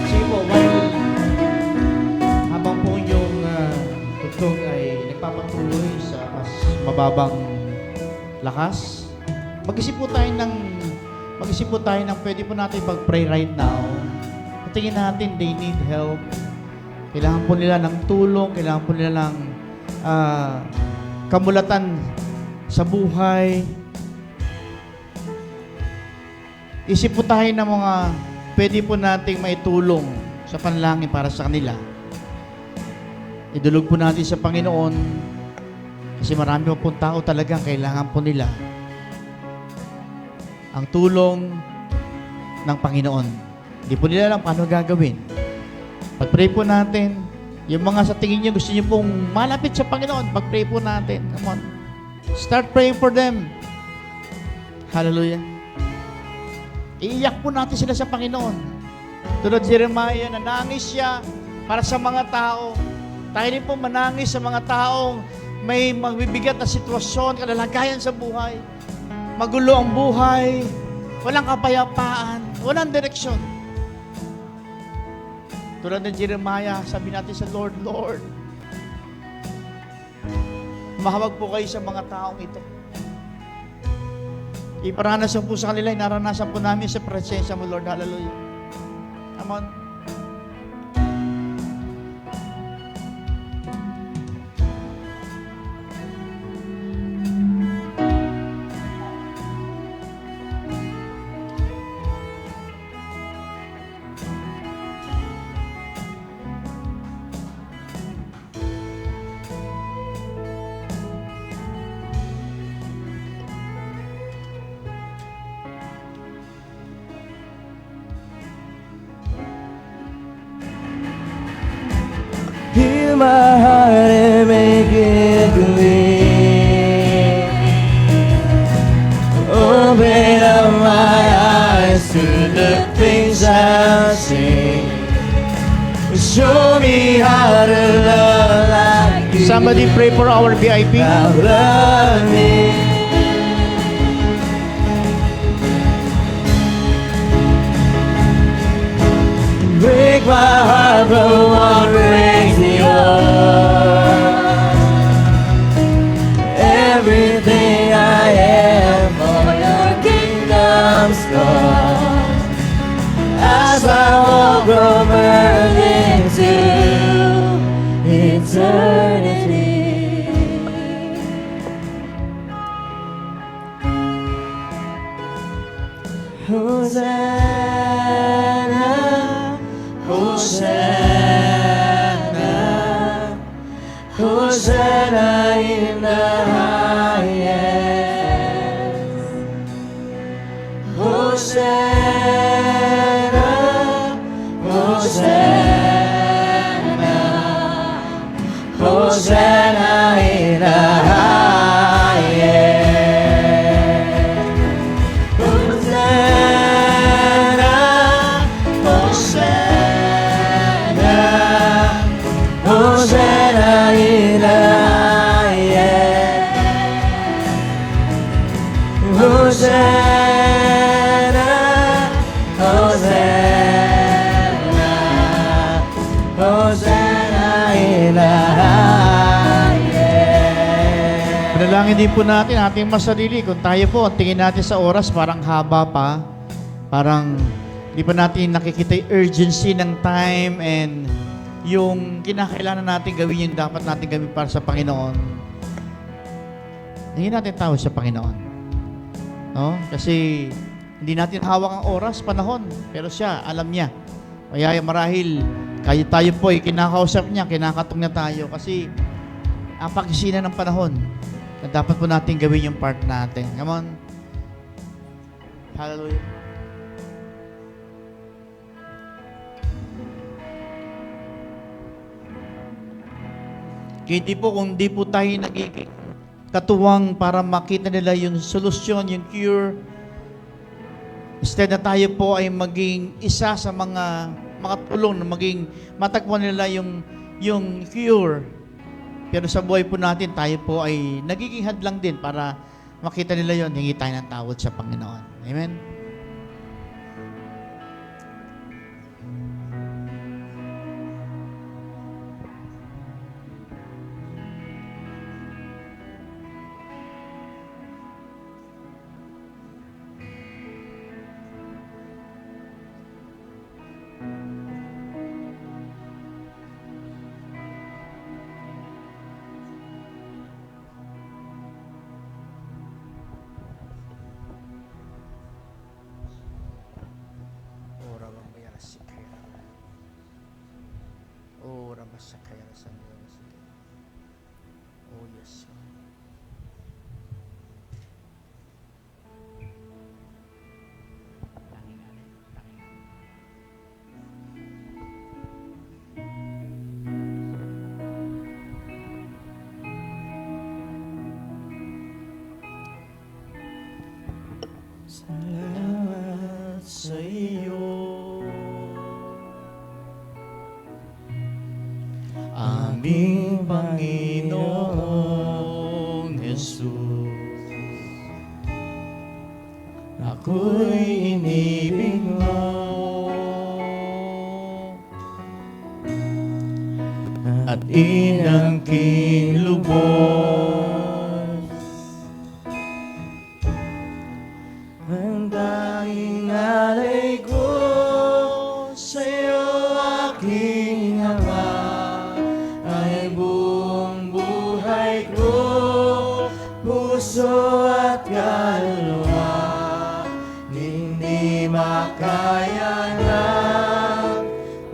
Sige po, while habang po yung tugtog ay nagpapatuloy sa mas mababang lakas, mag-isip po tayo ng pwede po natin pag-pray right now. Tingin natin, they need help. Kailangan po nila ng tulong, kailangan po nila ng kamulatan sa buhay. Isip po tayo ng mga pwede po nating maitulong sa panalangin para sa kanila. Idulog po natin sa Panginoon kasi marami po pong tao talagang kailangan po nila ang tulong ng Panginoon. Hindi po nila alam paano gagawin. Pag-pray po natin, yung mga sa tingin nyo gusto nyo pong malapit sa Panginoon, pag-pray po natin. Come on. Start praying for them. Hallelujah. Iiyak po natin sila sa Panginoon. Tulad Jeremiah, nanangis siya para sa mga tao. Tayo din po manangis sa mga taong may magbibigat na sitwasyon, kalalagayan sa buhay. Magulo ang buhay, walang kapayapaan, walang direksyon. Tulad ng Jeremiah, sabi natin sa Lord, Lord, mahawag po kayo sa mga taong ito. Iparanasan po sa kanila, naranasan po namin sa presensya mo, Lord. Hallelujah. Come on. heal my heart and make it clean. Open up my eyes to the things I've seen. Show me how to love like you. Somebody pray for our VIP. Now love me. Break my heart, but what breaks yours? Everything I am for your kingdom's cause. As I walk from earth into eternity. Hosanna, Hosanna, Hosanna in the highest. Hosanna, Hosanna, Hosanna in the highest. Hosanna in the highest. Hosanna, Hosanna, Hosanna in the highest. Panalangin din po natin ating masarili. Kung tayo po, ang tingin natin sa oras, parang haba pa. Parang di pa natin nakikita yung urgency ng time and yung kinakailangan natin gawin yung dapat natin gawin para sa Panginoon. Hindi natin tawag sa Panginoon. No? Kasi hindi natin hawak ang oras, panahon. Pero siya, alam niya. Kaya marahil, tayo po ay kinakausap niya, kinakatong niya tayo. Kasi ang pag-isina ng panahon na dapat po natin gawin yung part natin. Come on. Hallelujah. Kung di po tayo nagiging katuwang para makita nila yung solusyon, yung cure, instead na tayo po ay maging isa sa mga tulong na maging matagpuan nila yung cure. Pero sa buhay po natin, tayo po ay nagiging hadlang din para makita nila yon, hingi tayo ng tawad sa Panginoon. Amen? Oh, yes. Salamat sa iyo, Aming Panginoong Jesus, ako'y inibig mo at inangking lubos. ang tanging alay ko sa'yo, aking Ama, ay buong buhay ko, puso at kaluluwa. Hindi makaya na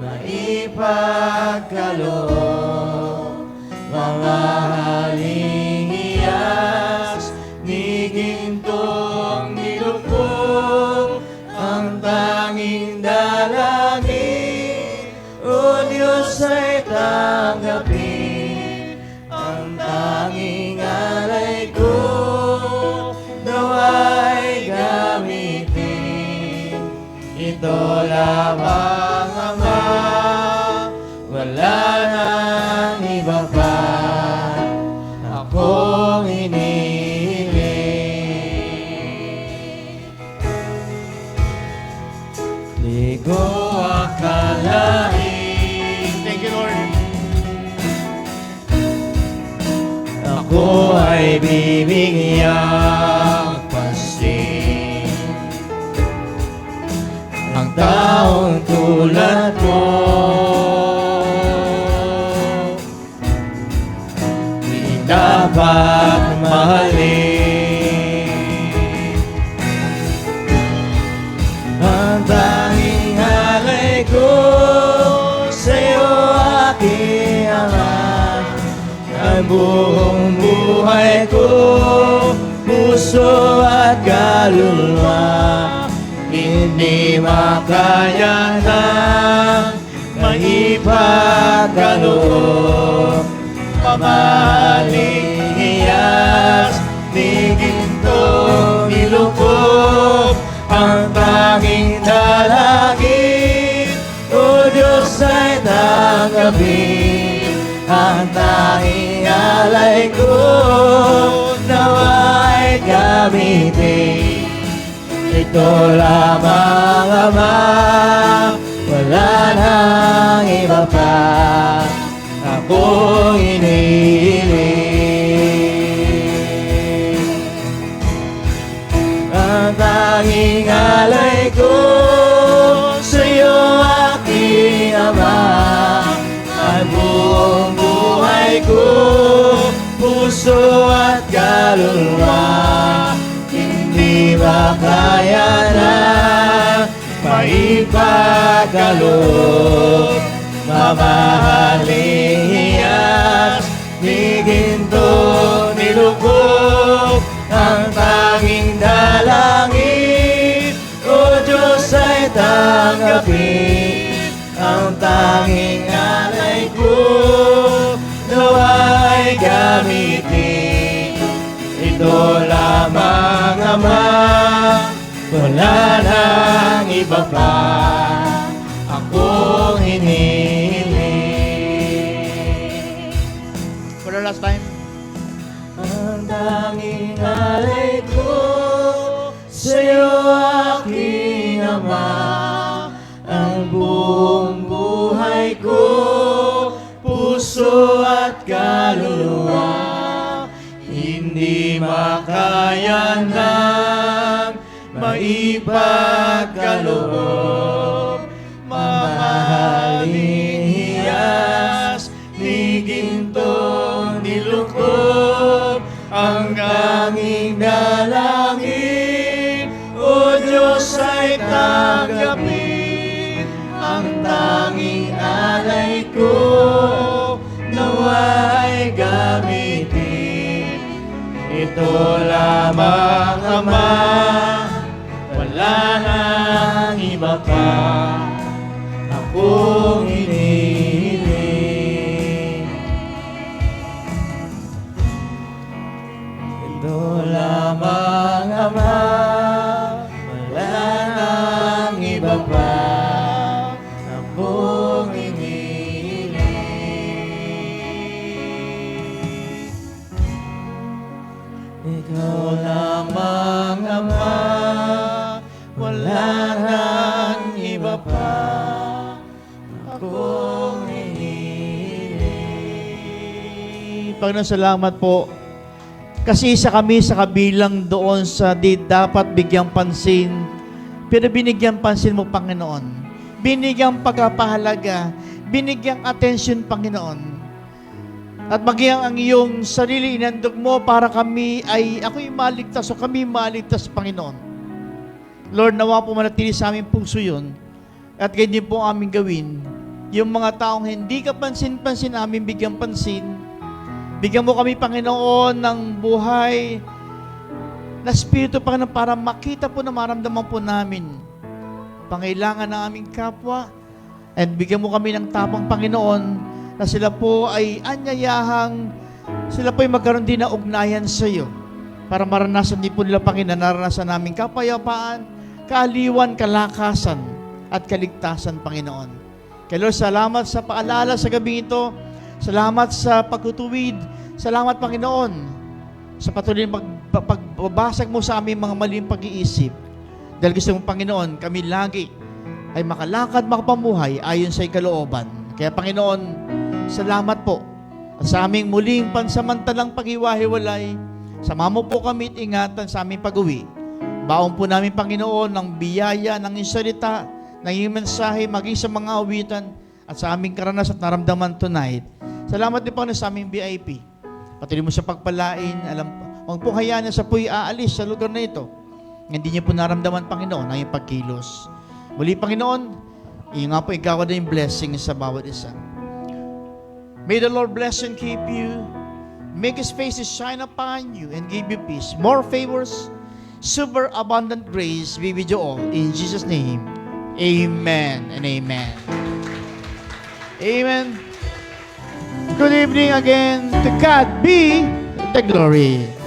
maipagkaloob, mamahaling iyas ni gintong nilubog. Ang tanging dalangin, O Diyos, ay tanggapin. Ang tanging alay ko, nawa'y gamitin. Ito lamang, Ama, wala nang iba pa akong inihiling. Di ko akalain, Thank you, Lord. ako ay bibigyang pansin. Ang taong tulad mo, di dapat mahalin. Ang tanging alay ko sa'yo, aking Ama, ang buong buhay ko, puso at kaluluwa. Hindi makaya na maipagkaloob, mamahaling iyas ni gintong nilubog. Ang tanging dalangin, O Diyos, ay tanggapin. Ang tanging alay ko, nawa'y gamitin. Ito lamang, Ama, wala nang iba pa akong inihiling. Ang tanging alay ko sa'yo, aking Ama, ay buong buhay ko, puso at kaluluwa. Hindi makaya na maipagkaloob, mamahaling iyas ni tanggapin ang tanging alay ko, nawa'y gamitin. Ito lamang, Ama, wala nang iba pa akong hinihiling. For the last time. Ang tanging alay ko sa'yo, aking Ama, ang buong buhay ko, puso at kaluluwa, hindi makaya ng maipagkaloob. Mamahaling hiyas ni gintong nilukob, ang tanging dalangin, O Diyos, ay tanggapin ang tanging alay ko, nawa'y gamitin. Ito lamang, Ama, wala nang iba pa akong hinihiling. Ito lamang, Ama, wala nang iba pa akong hinihiling. Ikaw lamang, Ama, wala nang iba pa akong hinihiling. Panginoon, salamat po. Kasi isa kami sa kabilang doon sa di dapat bigyang pansin. Pero binigyan pansin mo, Panginoon. Binigyang pagpapahalaga. Binigyang attention, Panginoon. At maging ang iyong sarili inandog mo para kami ay ako'y maligtas o kami maligtas, Panginoon. Lord, nawa po manatili sa aming puso yun. At ganyan po ang aming gawin. Yung mga taong hindi ka pansin-pansin, aming bigyang pansin. Bigyan mo kami, Panginoon, ng buhay na Espiritu, Panginoon, para makita po na maramdaman po namin pangailangan ng aming kapwa. And bigyan mo kami ng tapang, Panginoon, na sila po ay anyayahang, sila po ay magkaroon din ng ugnayan sa iyo para maranasan din po nila, Panginoon, naranasan namin kapayapaan, kaaliwan, kalakasan, at kaligtasan, Panginoon. Kaya Lord, salamat sa paalala sa gabi ito. Salamat sa pagtutuwid. Salamat, Panginoon, sa patuloy na pagbabasag mo sa aming mga maling pag-iisip. Dahil gusto mong, Panginoon, kami lagi ay makalakad, makapamuhay ayon sa ikalooban. Kaya, Panginoon, salamat po. At sa aming muling pansamantalang pag-iwahiwalay, sama mo po kami at ingatan sa aming pag-uwi. Baon po namin, Panginoon, ng biyaya, ng iyong salita, ng iyong mensahe, maging sa mga awitan, at sa aming karanas at naramdaman tonight. Salamat din, Panginoon, sa aming VIP. Patuloy mo sa pagpalain. Huwag po hayaan na sa po'y aalis sa lugar na ito. Hindi niyo po naramdaman, Panginoon, ang iyong pagkilos. Muli, Panginoon, iyo nga po ikaw na yung blessing sa bawat isa. May the Lord bless and keep you. Make His face to shine upon you and give you peace. More favors, super abundant grace be with you all. In Jesus' name, amen and amen. Amen. Good evening again. To God be the glory.